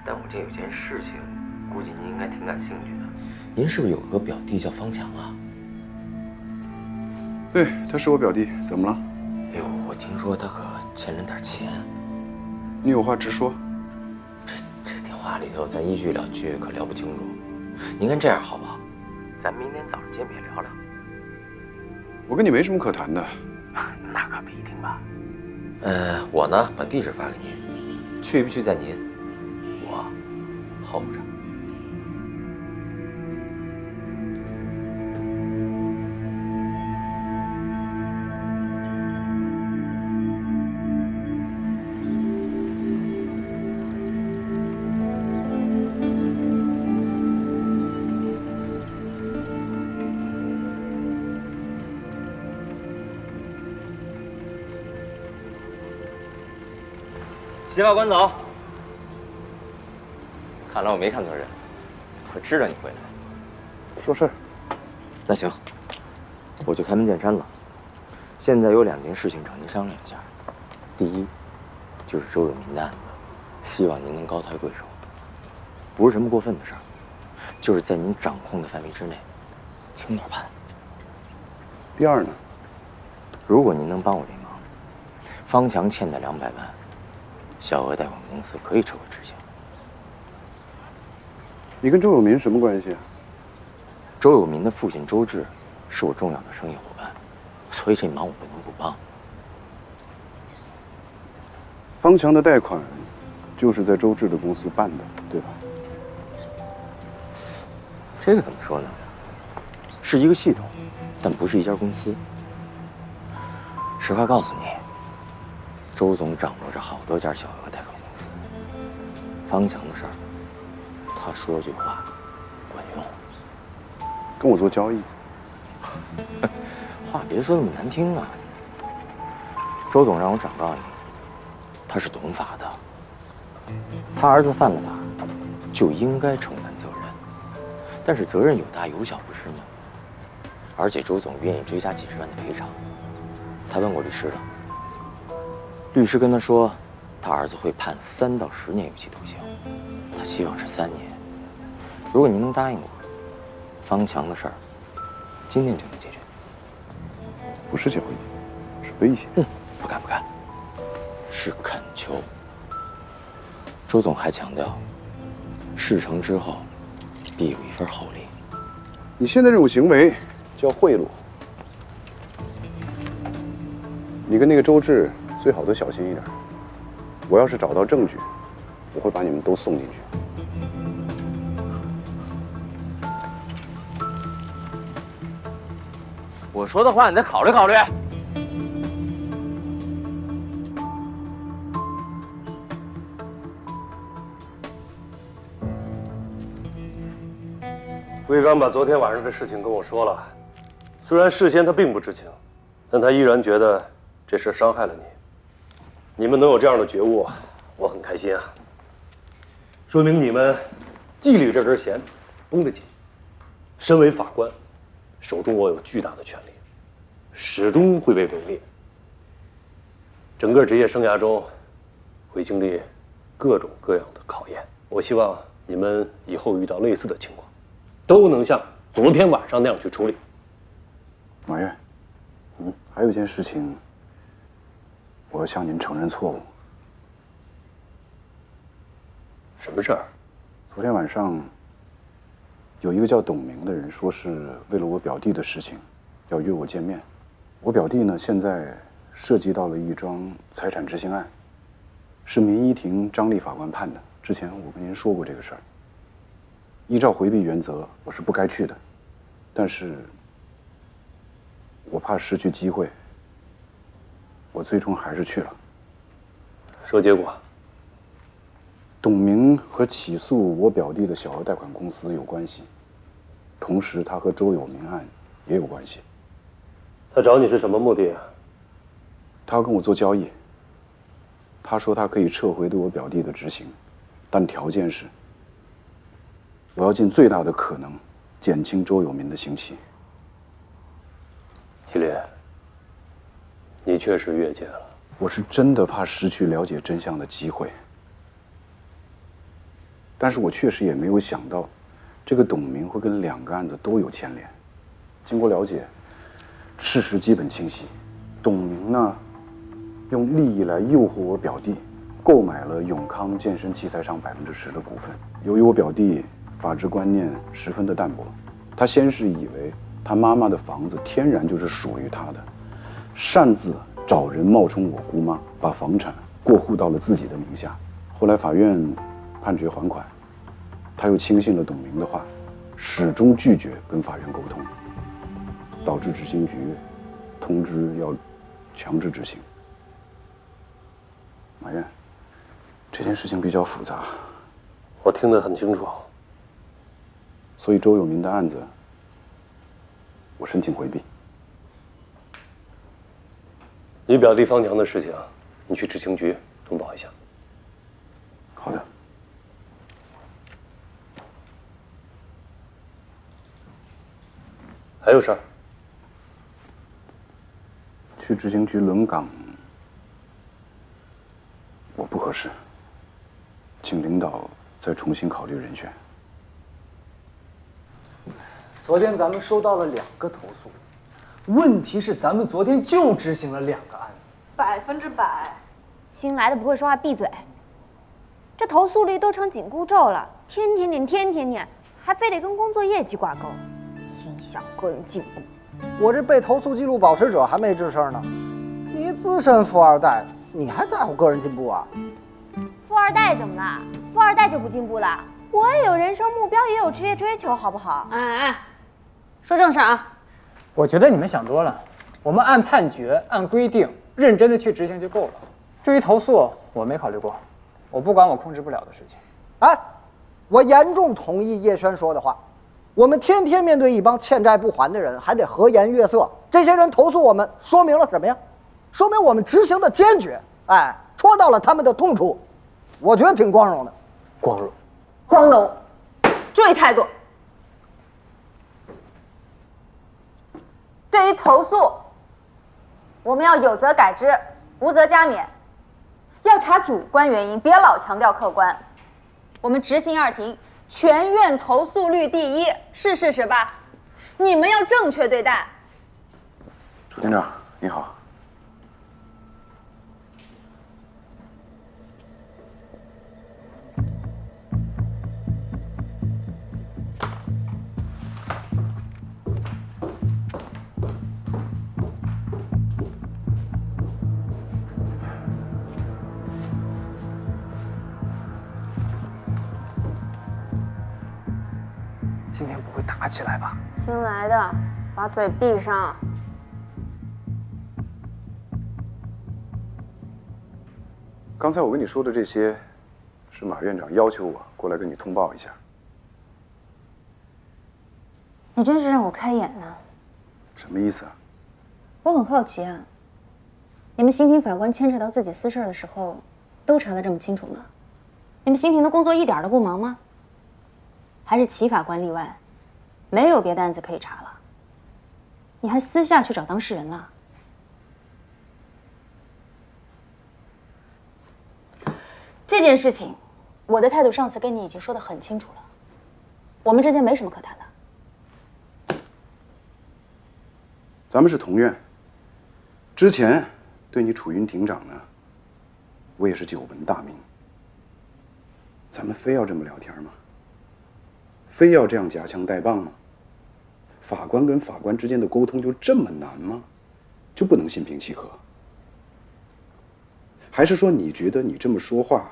但我这有件事情，估计您应该挺感兴趣的。您是不是有个表弟叫方强啊？对，他是我表弟，怎么了？哎呦，我听说他可欠人点钱。你有话直说。这电话里头咱一句两句可聊不清楚。您看这样好不好？咱明天早上见面聊聊。我跟你没什么可谈的。那可不一定吧。我呢把地址发给您，去不去在您，我候着。齐法官走。看来我没看错人，我知道你会来。说事儿。那行，我就开门见山了。现在有2件事情找您商量一下。第一，就是周有民的案子，希望您能高抬贵手，不是什么过分的事儿，就是在您掌控的范围之内，轻点判。第二呢？如果您能帮我这忙，方强欠的200万，小额贷款公司可以撤回执行。你跟周有民什么关系啊？周有民的父亲周志是我重要的生意伙伴，所以这忙我不能不帮。方强的贷款就是在周志的公司办的，对吧？这个怎么说呢？是一个系统，但不是一家公司。实话告诉你，周总掌握着好多家小额贷款公司。方强的事儿，他说句话管用。跟我做交易？话别说那么难听啊。周总让我转告你，他是懂法的，他儿子犯了法，就应该承担责任，但是责任有大有小，不是吗？而且周总愿意追加几十万的赔偿。他问过律师了，律师跟他说，他儿子会判3到10年有期徒刑，他希望是3年。如果您能答应我，方强的事儿今天就能解决。不是交易，是威胁。不敢不敢，是恳求。周总还强调，事成之后必有一份厚利。你现在这种行为叫贿赂。你跟那个周志最好都小心一点。我要是找到证据，我会把你们都送进去。我说的话你再考虑考虑。魏刚把昨天晚上的事情跟我说了，虽然事先他并不知情，但他依然觉得这事伤害了你。你们能有这样的觉悟，我很开心啊，说明你们纪律这根弦绷得紧。身为法官，手中握有巨大的权力，始终会被围猎。整个职业生涯中，会经历各种各样的考验。我希望你们以后遇到类似的情况，都能像昨天晚上那样去处理。马院，还有一件事情，我要向您承认错误。什么事儿？昨天晚上，有一个叫董明的人说是为了我表弟的事情，要约我见面。我表弟呢，现在涉及到了一桩财产执行案，是民一庭张丽法官判的。之前我跟您说过这个事儿。依照回避原则，我是不该去的，但是我怕失去机会，我最终还是去了。说结果。董明和起诉我表弟的小额贷款公司有关系，同时他和周有民案也有关系。他找你是什么目的啊？他要跟我做交易。他说他可以撤回对我表弟的执行，但条件是我要尽最大的可能减轻周有民的刑期。祁连，你确实越界了。我是真的怕失去了解真相的机会，但是我确实也没有想到，这个董明会跟2个案子都有牵连。经过了解，事实基本清晰。董明呢，用利益来诱惑我表弟，购买了永康健身器材厂10%的股份。由于我表弟法治观念十分的淡薄，他先是以为他妈妈的房子天然就是属于他的，擅自找人冒充我姑妈，把房产过户到了自己的名下。后来法院判决还款，他又轻信了董明的话，始终拒绝跟法院沟通，导致执行局通知要强制执行。马院，这件事情比较复杂，我听得很清楚。所以周有民的案子，我申请回避。你表弟方强的事情，你去执行局通报一下。好的。还有事儿？去执行局轮岗，我不合适，请领导再重新考虑人选。昨天咱们收到了2个投诉，问题是咱们昨天就执行了2个案子。100%。新来的不会说话闭嘴。这投诉率都成紧箍咒了，天天念，还非得跟工作业绩挂钩，影响个人进步。我这被投诉记录保持者还没吱声呢，你资深富二代，你还在乎个人进步啊？富二代怎么了？富二代就不进步了？我也有人生目标，也有职业追求，好不好？哎，说正事啊！我觉得你们想多了，我们按判决、按规定认真的去执行就够了。至于投诉，我没考虑过，我不管我控制不了的事情。哎，我严重同意叶轩说的话。我们天天面对一帮欠债不还的人，还得和颜悦色。这些人投诉我们，说明了什么呀？说明我们执行的坚决，哎，戳到了他们的痛处。我觉得挺光荣的。光荣。光荣。注意态度。对于投诉，我们要有则改之，无则加勉。要查主观原因，别老强调客观。我们执行2庭，全院投诉率第1，是事实吧？你们要正确对待。朱厅长，你好。今天不会打起来吧？新来的，把嘴闭上。刚才我跟你说的这些，是马院长要求我过来跟你通报一下。你真是让我开眼呢。什么意思啊？我很好奇啊，你们刑庭法官牵扯到自己私事的时候，都查得这么清楚吗？你们刑庭的工作一点都不忙吗？还是齐法官例外，没有别的案子可以查了？你还私下去找当事人了？这件事情，我的态度上次跟你已经说得很清楚了，我们之间没什么可谈的。咱们是同院，之前对你楚云庭长呢，我也是久闻大名。咱们非要这么聊天吗？非要这样夹枪带棒吗？法官跟法官之间的沟通就这么难吗？就不能心平气和？还是说你觉得你这么说话，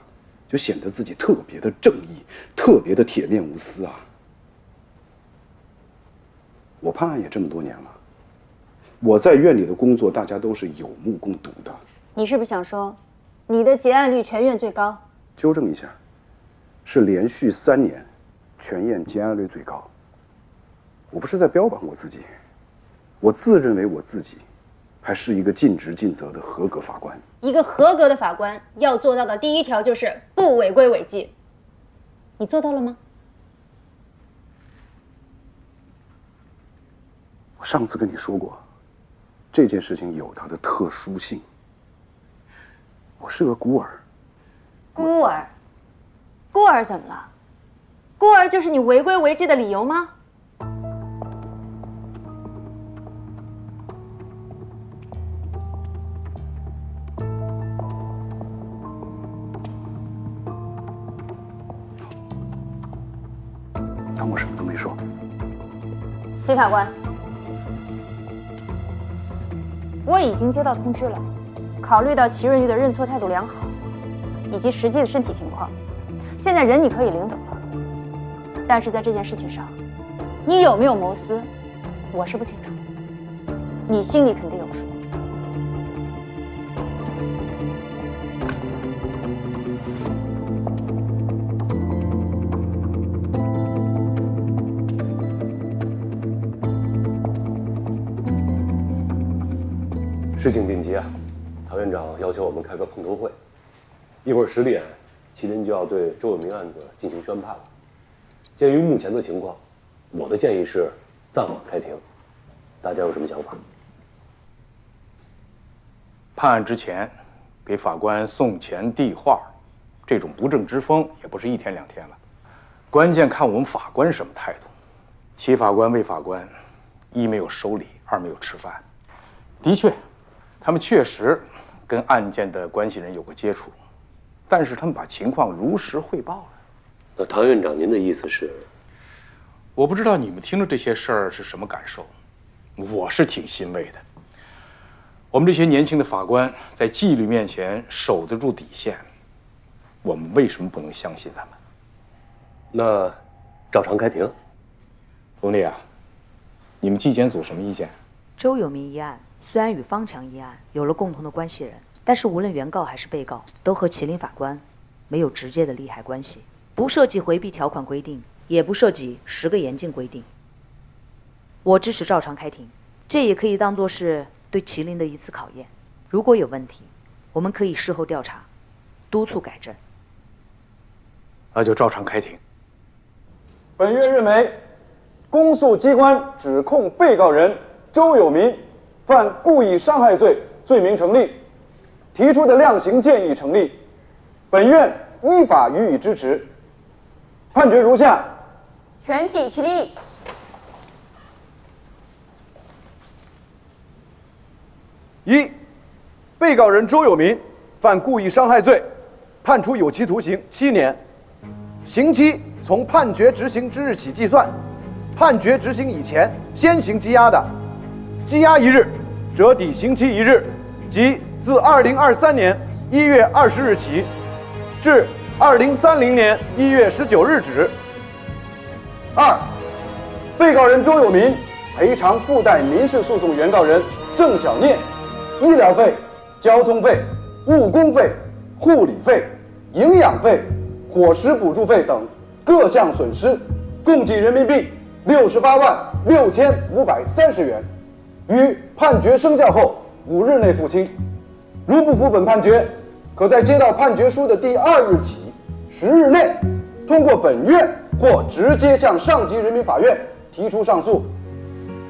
就显得自己特别的正义，特别的铁面无私啊？我判案也这么多年了，我在院里的工作，大家都是有目共睹的。你是不是想说，你的结案率全院最高？纠正一下，是连续3年，全院结案率最高。我不是在标榜我自己，我自认为我自己还是一个尽职尽责的合格法官。一个合格的法官要做到的第一条就是不违规违纪，你做到了吗？我上次跟你说过，这件事情有它的特殊性。我是个孤儿。孤儿？孤儿怎么了？孤儿就是你违规违纪的理由吗？当我什么都没说。齐法官，我已经接到通知了，考虑到齐润玉的认错态度良好，以及实际的身体情况，现在人你可以领走了。但是在这件事情上，你有没有谋私，我是不清楚，你心里肯定有数。事情紧急啊，唐院长要求我们开个碰头会，一会儿10点麒麟就要对周有明案子进行宣判了。鉴于目前的情况，我的建议是暂缓开庭。大家有什么想法？判案之前，给法官送钱递话，这种不正之风也不是一天两天了。关键看我们法官什么态度。齐法官、魏法官，一没有收礼，二没有吃饭。的确，他们确实跟案件的关系人有过接触，但是他们把情况如实汇报了。那唐院长，您的意思是？我不知道你们听了这些事儿是什么感受，我是挺欣慰的。我们这些年轻的法官在纪律面前守得住底线，我们为什么不能相信他们？那照常开庭。冯丽啊，你们纪检组什么意见？周有明一案虽然与方强一案有了共同的关系人，但是无论原告还是被告，都和麒麟法官没有直接的利害关系，不涉及回避条款规定，也不涉及10个严禁规定。我支持照常开庭，这也可以当作是对麒麟的一次考验。如果有问题，我们可以事后调查，督促改正。那就照常开庭。本院认为，公诉机关指控被告人周有明犯故意伤害罪罪名成立，提出的量刑建议成立，本院依法予以支持。判决如下：全体起立。一、被告人周有明犯故意伤害罪，判处有期徒刑7年，刑期从判决执行之日起计算。判决执行以前先行羁押的，羁押1日，折抵刑期1日，即自2023年1月20日起，至2030年1月19日止。2、被告人周有明赔偿附带民事诉讼原告人郑小聂医疗费、交通费、误工费、护理费、营养费、伙食补助费等各项损失，共计人民币686530元，于判决生效后5日内付清。如不服本判决，可在接到判决书的第2日起10日内，通过本院或直接向上级人民法院提出上诉。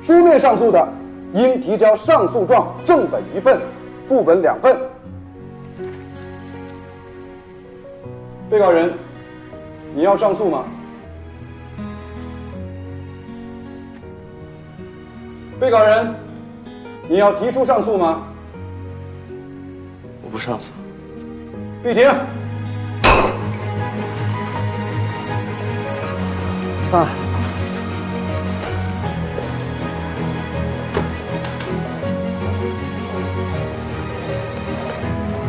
书面上诉的，应提交上诉状正本1份，副本2份。被告人，你要上诉吗？被告人，你要提出上诉吗？我不上诉。闭庭。爸。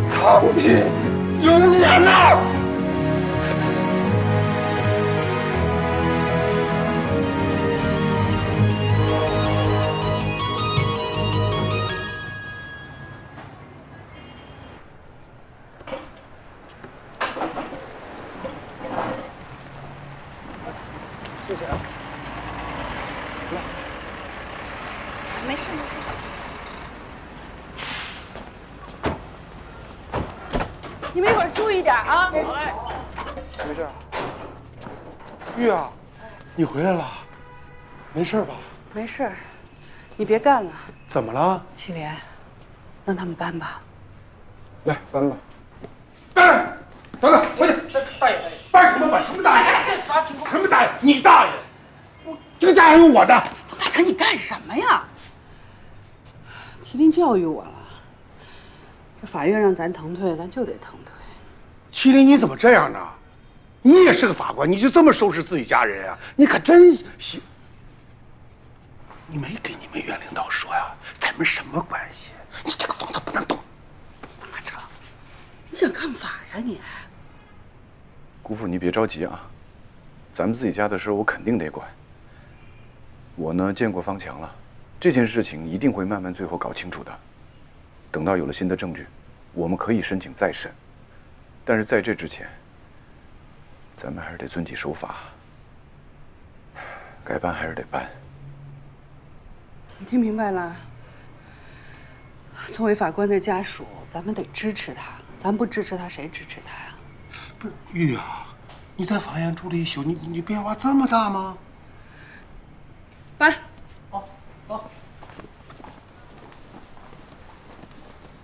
苍天有眼呐！谢谢啊。没事没事。你们一会儿注意点啊！好嘞。没事。玉啊，你回来了，没事吧？没事，你别干了。怎么了？祁连，让他们搬吧。来，搬吧。等等，回去。大爷，搬什么搬？什么大爷？这啥情况？什么大爷？你大爷！这个家还有我的。冯大成，你干什么呀？麒麟教育我了，这法院让咱腾退，咱就得腾退。麒麟，你怎么这样呢？你也是个法官，你就这么收拾自己家人啊？你可真行！你没给你们院领导说呀？咱们什么关系？你这个房子不能动。冯大成，你想干嘛呀你？姑父，你别着急啊，咱们自己家的事我肯定得管。我呢见过方强了，这件事情一定会慢慢最后搞清楚的。等到有了新的证据，我们可以申请再审。但是在这之前，咱们还是得遵纪守法，该办还是得办。你听明白了？作为法官的家属，咱们得支持他，咱不支持他，谁支持他呀？不是玉啊，你在法院住了一宿，你变化这么大吗？搬，好，走。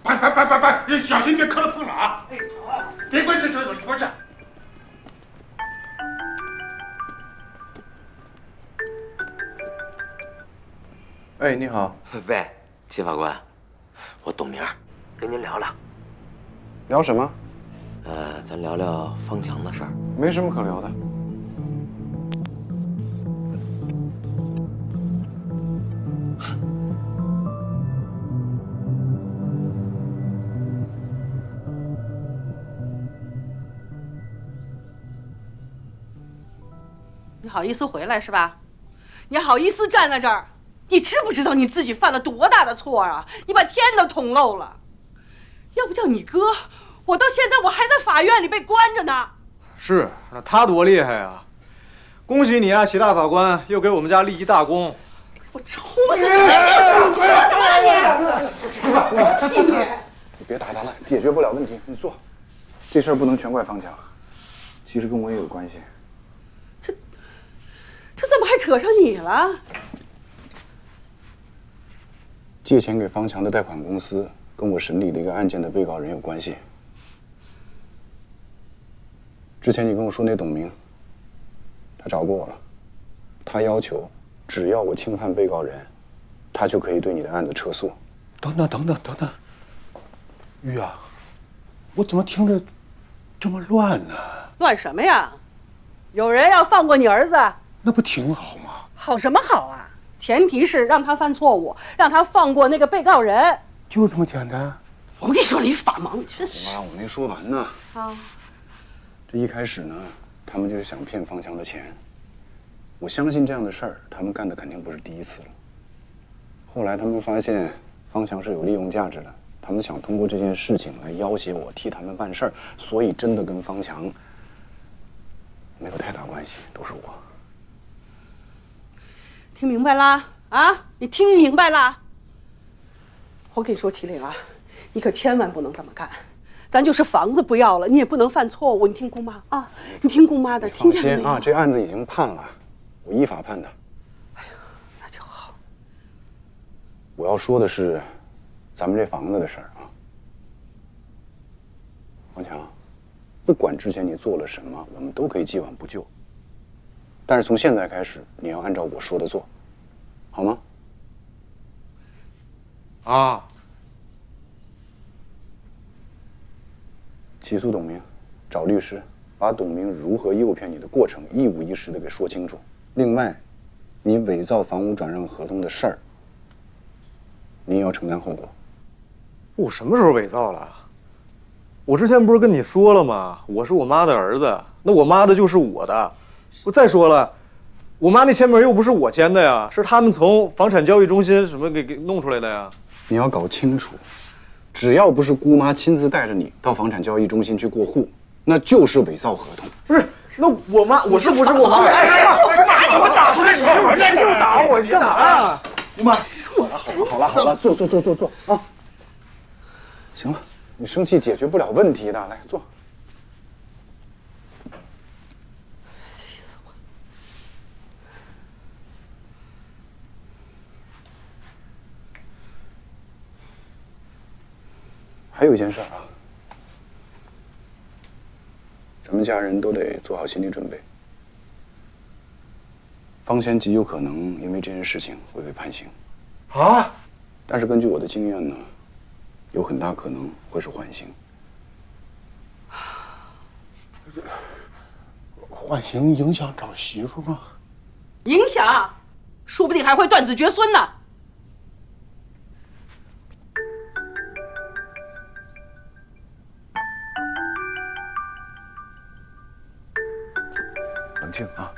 搬，小心别磕了碰了啊！哎，好啊。别关这里边去。哎，你好。喂，秦法官，我董明，跟您聊聊。聊什么？咱聊聊方强的事儿。没什么可聊的。你好意思回来是吧？你好意思站在这儿？你知不知道你自己犯了多大的错啊？你把天都捅漏了。要不叫你哥，我到现在我还在法院里被关着呢。是，那他多厉害啊！恭喜你啊，齐大法官，又给我们家立一大功。我抽死你！说什么你？你别打他了，解决不了问题，你坐。这事儿不能全怪方强，其实跟我也有关系。这怎么还扯上你了？借钱给方强的贷款公司跟我审理的一个案件的被告人有关系。之前你跟我说那董明，他找过我了，他要求只要我轻判被告人，他就可以对你的案子撤诉。等等，玉啊，我怎么听着这么乱呢？乱什么呀？有人要放过你儿子？那不挺好吗？好什么好啊？前提是让他犯错误，让他放过那个被告人。就这么简单？我跟你说，你法盲，真是。妈，我没说完呢。啊。这一开始呢，他们就是想骗方强的钱。我相信这样的事儿，他们干的肯定不是第一次了。后来他们发现方强是有利用价值的，他们想通过这件事情来要挟我，替他们办事儿，所以真的跟方强没有太大关系，都是我。听明白啦？啊，你听明白啦？我跟你说，麒麟啊，你可千万不能这么干。咱就是房子不要了，你也不能犯错误。你听姑妈啊，你听姑妈的，听见没有？放心啊，这案子已经判了，我依法判的。哎呀，那就好。我要说的是，咱们这房子的事儿啊，王强，不管之前你做了什么，我们都可以既往不咎。但是从现在开始，你要按照我说的做，好吗？啊。起诉董明，找律师，把董明如何诱骗你的过程一五一十的给说清楚。另外，你伪造房屋转让合同的事儿，你也要承担后果。我什么时候伪造了？我之前不是跟你说了吗？我是我妈的儿子，那我妈的就是我的。我再说了，我妈那签名又不是我签的呀，是他们从房产交易中心什么给弄出来的呀。你要搞清楚，只要不是姑妈亲自带着你到房产交易中心去过户，那就是伪造合同。不是，那我妈，我是不是我妈？我打出来什么？你就打我，干嘛呀？姑妈，好了，坐啊！行了，你生气解决不了问题的，来坐。还有一件事啊，咱们家人都得做好心理准备。方贤极有可能因为这件事情会被判刑。啊！但是根据我的经验呢，有很大可能会是缓刑。缓刑影响找媳妇吗？影响，说不定还会断子绝孙呢。冷静啊！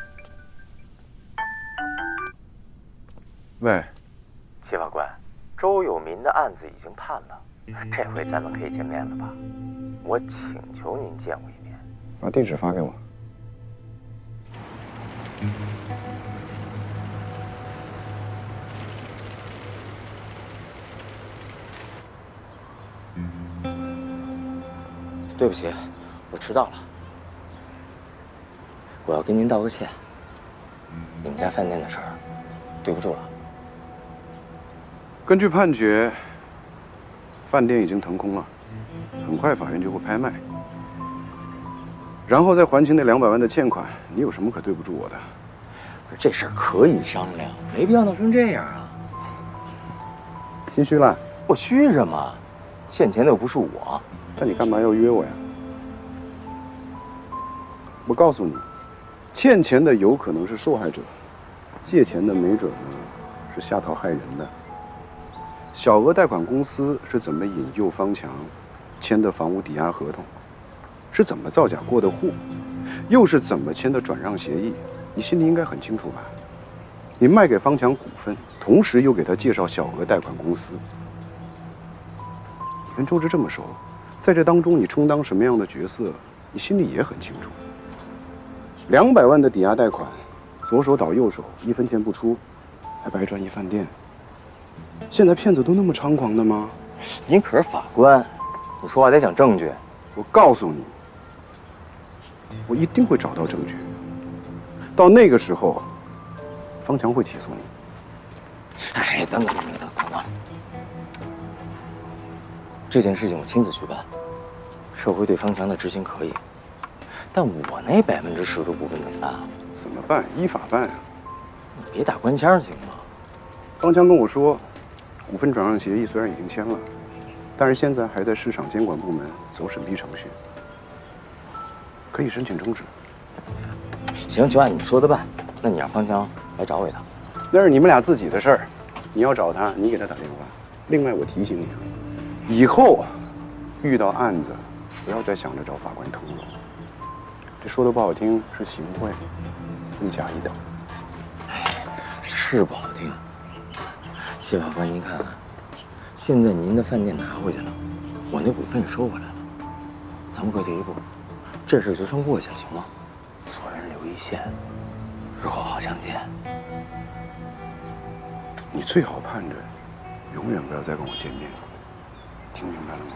喂，齐法官，周有民的案子已经判了，这回咱们可以见面了吧？我请求您见我一面。把地址发给我。对不起，我迟到了。我要跟您道个歉。你们家饭店的事儿，对不住了。根据判决，饭店已经腾空了，很快法院就会拍卖，然后再还清那200万的欠款。你有什么可对不住我的？这事儿可以商量，没必要闹成这样啊。心虚了？我虚什么？欠钱的又不是我。那你干嘛要约我呀？我告诉你，欠钱的有可能是受害者，借钱的没准呢是下套害人的。小额贷款公司是怎么引诱方强签的房屋抵押合同，是怎么造假过的户，又是怎么签的转让协议，你心里应该很清楚吧？你卖给方强股份，同时又给他介绍小额贷款公司，你跟周芷这么熟，在这当中你充当什么样的角色，你心里也很清楚。200万的抵押贷款，左手倒右手，1分钱不出，还白赚一饭店。现在骗子都那么猖狂的吗？您可是法官，你说话得讲证据。我告诉你，我一定会找到证据。到那个时候，方强会起诉你。哎，等等，这件事情我亲自去办，社会对方强的执行可以，但我那10%的股份怎么办？怎么办？依法办啊！你别打官腔行吗？方强跟我说，股份转让协议虽然已经签了，但是现在还在市场监管部门走审批程序，可以申请终止。行，就按你说的办。那你让方强来找我一趟。那是你们俩自己的事儿，你要找他，你给他打电话。另外，我提醒你啊，以后遇到案子，不要再想着找法官通融。这说的不好听，是行贿，罪加一等。是不好听。谢法官，您看啊，现在您的饭店拿回去了，我那股份也收回来了，咱们各退一步，这事就算过去了，行吗？做人留一线，日后好相见。你最好盼着，永远不要再跟我见面，听明白了吗？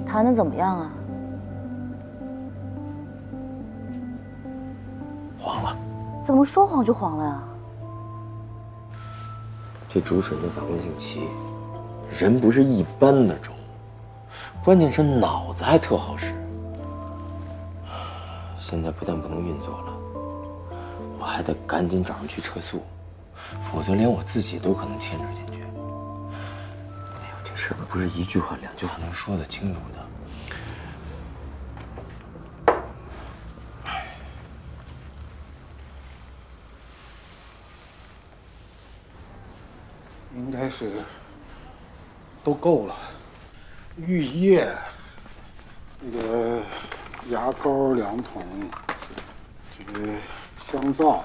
谈得怎么样啊？黄了。怎么说黄就黄了呀？这主审的法官姓齐，人不是一般的周，关键是脑子还特好使。现在不但不能运作了，我还得赶紧找人去撤诉，否则连我自己都可能牵扯进去。哎呦，这事儿不是1句话2句话能说得清楚的。应该是都够了，浴液，那个牙膏2桶，这个香皂，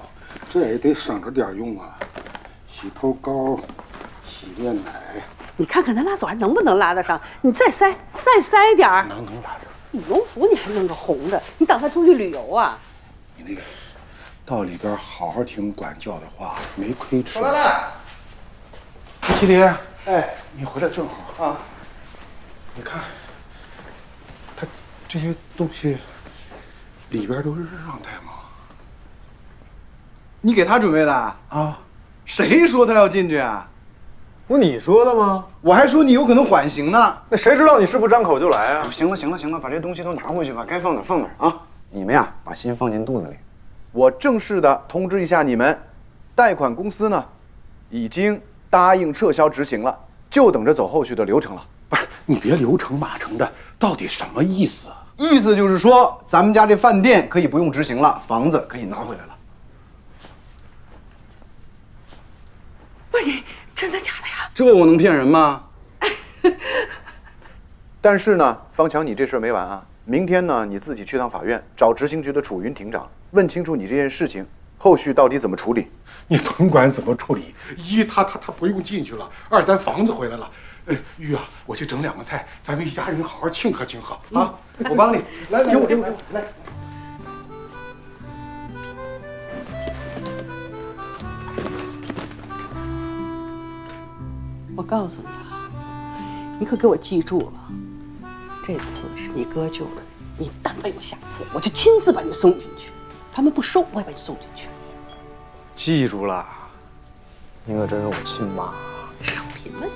这也得省着点用啊。洗头膏、洗面奶，你看看他拉走还能不能拉得上？你再塞点儿。能拉着。羽绒服你还弄个红的，你等他出去旅游啊？你那个到里边好好听管教的话，没亏吃。来，麒麟，哎，你回来正好啊。你看，他这些东西里边都是让带吗？你给他准备的啊？谁说他要进去啊？不你说的吗？我还说你有可能缓刑呢。那谁知道你是不是张口就来啊？行了，把这东西都拿回去吧，该放哪放哪啊！你们呀，把心放进肚子里。我正式的通知一下你们，贷款公司呢，已经答应撤销执行了，就等着走后续的流程了。不是，你别流程马程的，到底什么意思啊？意思就是说，咱们家这饭店可以不用执行了，房子可以拿回来了。不是你真的假的呀？这我能骗人吗？但是呢，方强，你这事儿没完啊！明天呢，你自己去趟法院，找执行局的楚云庭长，问清楚你这件事情后续到底怎么处理。你甭管怎么处理，一他不用进去了，二咱房子回来了。玉啊，我去整2个菜，咱们一家人好好庆贺庆贺啊！我帮你，来，给我来。我告诉你啊，你可给我记住了，这次是你哥救的，你但凡有下次，我就亲自把你送进去。他们不收，我也把你送进去。记住了，您可真是我亲妈。少贫问。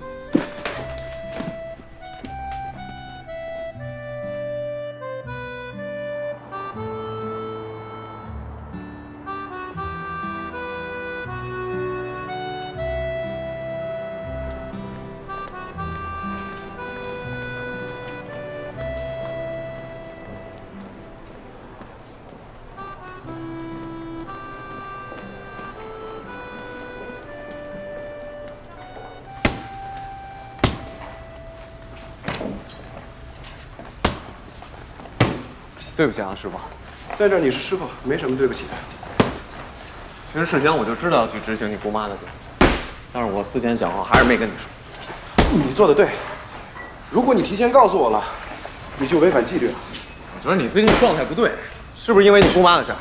对不起啊，师傅。在这儿你是师傅，没什么对不起的。其实事先我就知道要去执行你姑妈的罪，但是我思前想后，还是没跟你说。你做的对，如果你提前告诉我了，你就违反纪律了。我觉得你最近状态不对，是不是因为你姑妈的事儿？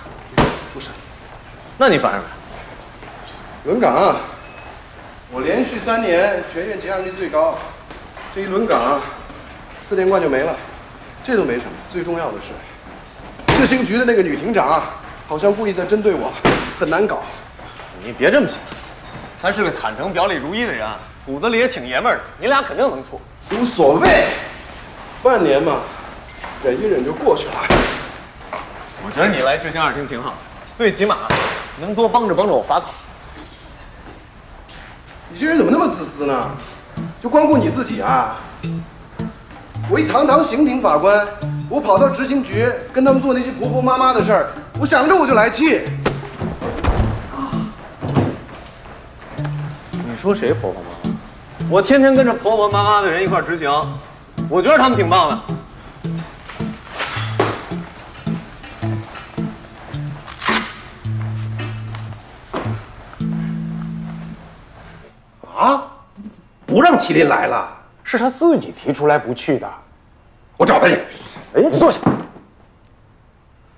不是。那你烦什么？轮岗啊，我连续3年全院结案率最高，这一轮岗4连冠就没了，这都没什么。最重要的是，执行局的那个女庭长好像故意在针对我，很难搞。你别这么想，他是个坦诚、表里如一的人，骨子里也挺爷们儿的，你俩肯定能处。无所谓，半年嘛，忍一忍就过去了。我觉得你来执行2厅挺好的，最起码能多帮着我法考。你这人怎么那么自私呢？就光顾你自己啊！我一堂堂刑庭法官，我跑到执行局跟他们做那些婆婆妈妈的事儿，我想着我就来气。你说谁婆婆妈妈？我天天跟着婆婆妈妈的人一块执行，我觉得他们挺棒的。啊？不让麒麟来了？是他自己提出来不去的。我找他去。哎，你坐下。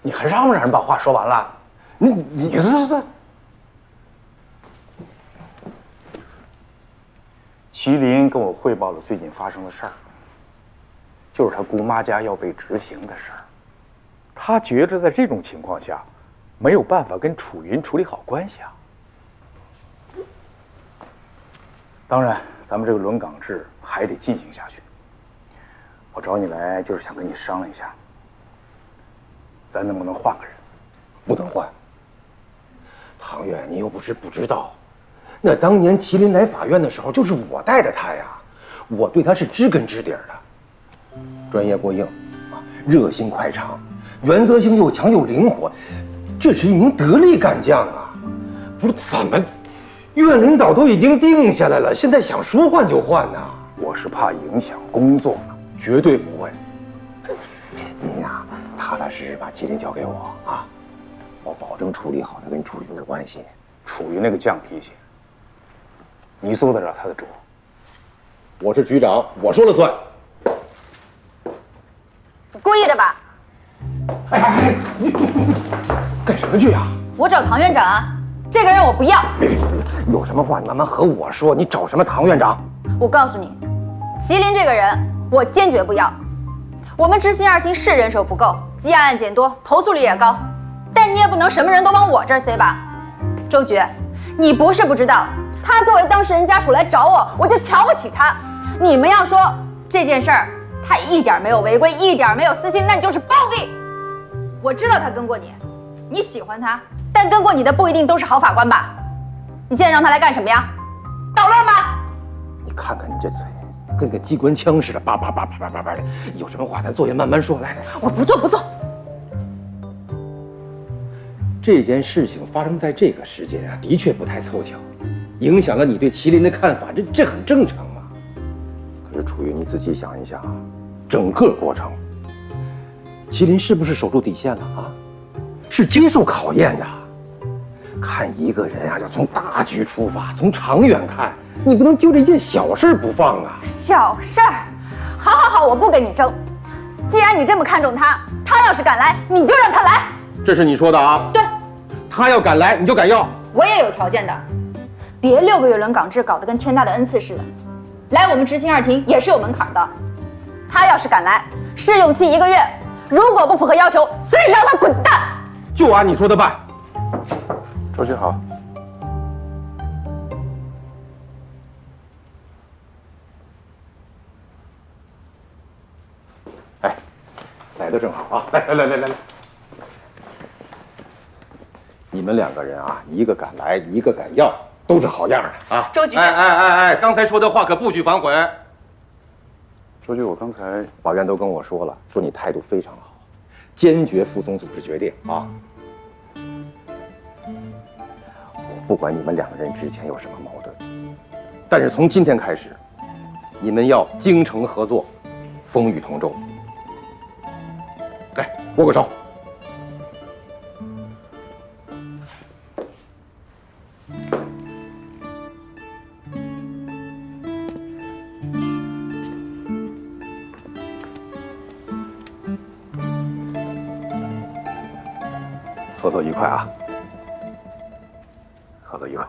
你还让不让人把话说完了？你这。麒麟跟我汇报了最近发生的事儿，就是他姑妈家要被执行的事儿。他觉着在这种情况下，没有办法跟楚云处理好关系啊。当然，咱们这个轮岗制还得进行下去。我找你来就是想跟你商量一下，咱能不能换个人？不能换。唐远，你又不是不知道，那当年麒麟来法院的时候，就是我带的他呀，我对他是知根知底的，专业过硬，热心快肠，原则性又强又灵活，这是一名得力干将啊！不是怎么，院领导都已经定下来了，现在想说换就换呢？我是怕影响工作嘛。绝对不会。你呀，踏踏实实把麒麟交给我啊，我保证处理好他跟楚云的关系。楚云那个犟脾气，你做得了他的主？我是局长，我说了算。你故意的吧？哎，你干什么去啊？我找唐院长啊，这个人我不要。别，有什么话你慢慢和我说。你找什么唐院长？我告诉你，麒麟这个人我坚决不要。我们执行2厅是人手不够，积压案件多，投诉率也高，但你也不能什么人都往我这儿塞吧？周局，你不是不知道，他作为当事人家属来找我，我就瞧不起他。你们要说这件事儿他一点没有违规，一点没有私心，那你就是暴力。我知道他跟过你，你喜欢他，但跟过你的不一定都是好法官吧？你现在让他来干什么呀？捣乱吧！你看看你这嘴，跟个机关枪似的，叭叭叭叭叭叭叭的。有什么话咱坐下慢慢说。来，我不做不做。这件事情发生在这个时间啊，的确不太凑巧。影响了你对麒麟的看法，这很正常嘛。可是楚瑜，你仔细想一想啊，整个过程，麒麟是不是守住底线了啊？是接受考验的。看一个人啊，要从大局出发，从长远看，你不能就这件小事不放啊。小事儿，好，我不跟你争。既然你这么看重他，他要是敢来，你就让他来。这是你说的啊？对，他要敢来，你就敢要。我也有条件的，别6个月轮岗制搞得跟天大的恩赐似的。来我们执行二庭也是有门槛的。他要是敢来，试用期1个月，如果不符合要求，随时让他滚蛋。就按你说的办。周君豪，哎，来的正好啊！来，你们2个人啊，一个敢来，一个敢要，都是好样的啊！周局，哎，刚才说的话可不许反悔。周局，我刚才法院都跟我说了，说你态度非常好，坚决服从组织决定啊！不管你们2个人之前有什么矛盾，但是从今天开始，你们要精诚合作，风雨同舟。来，握个手。合作愉快啊！合作愉快。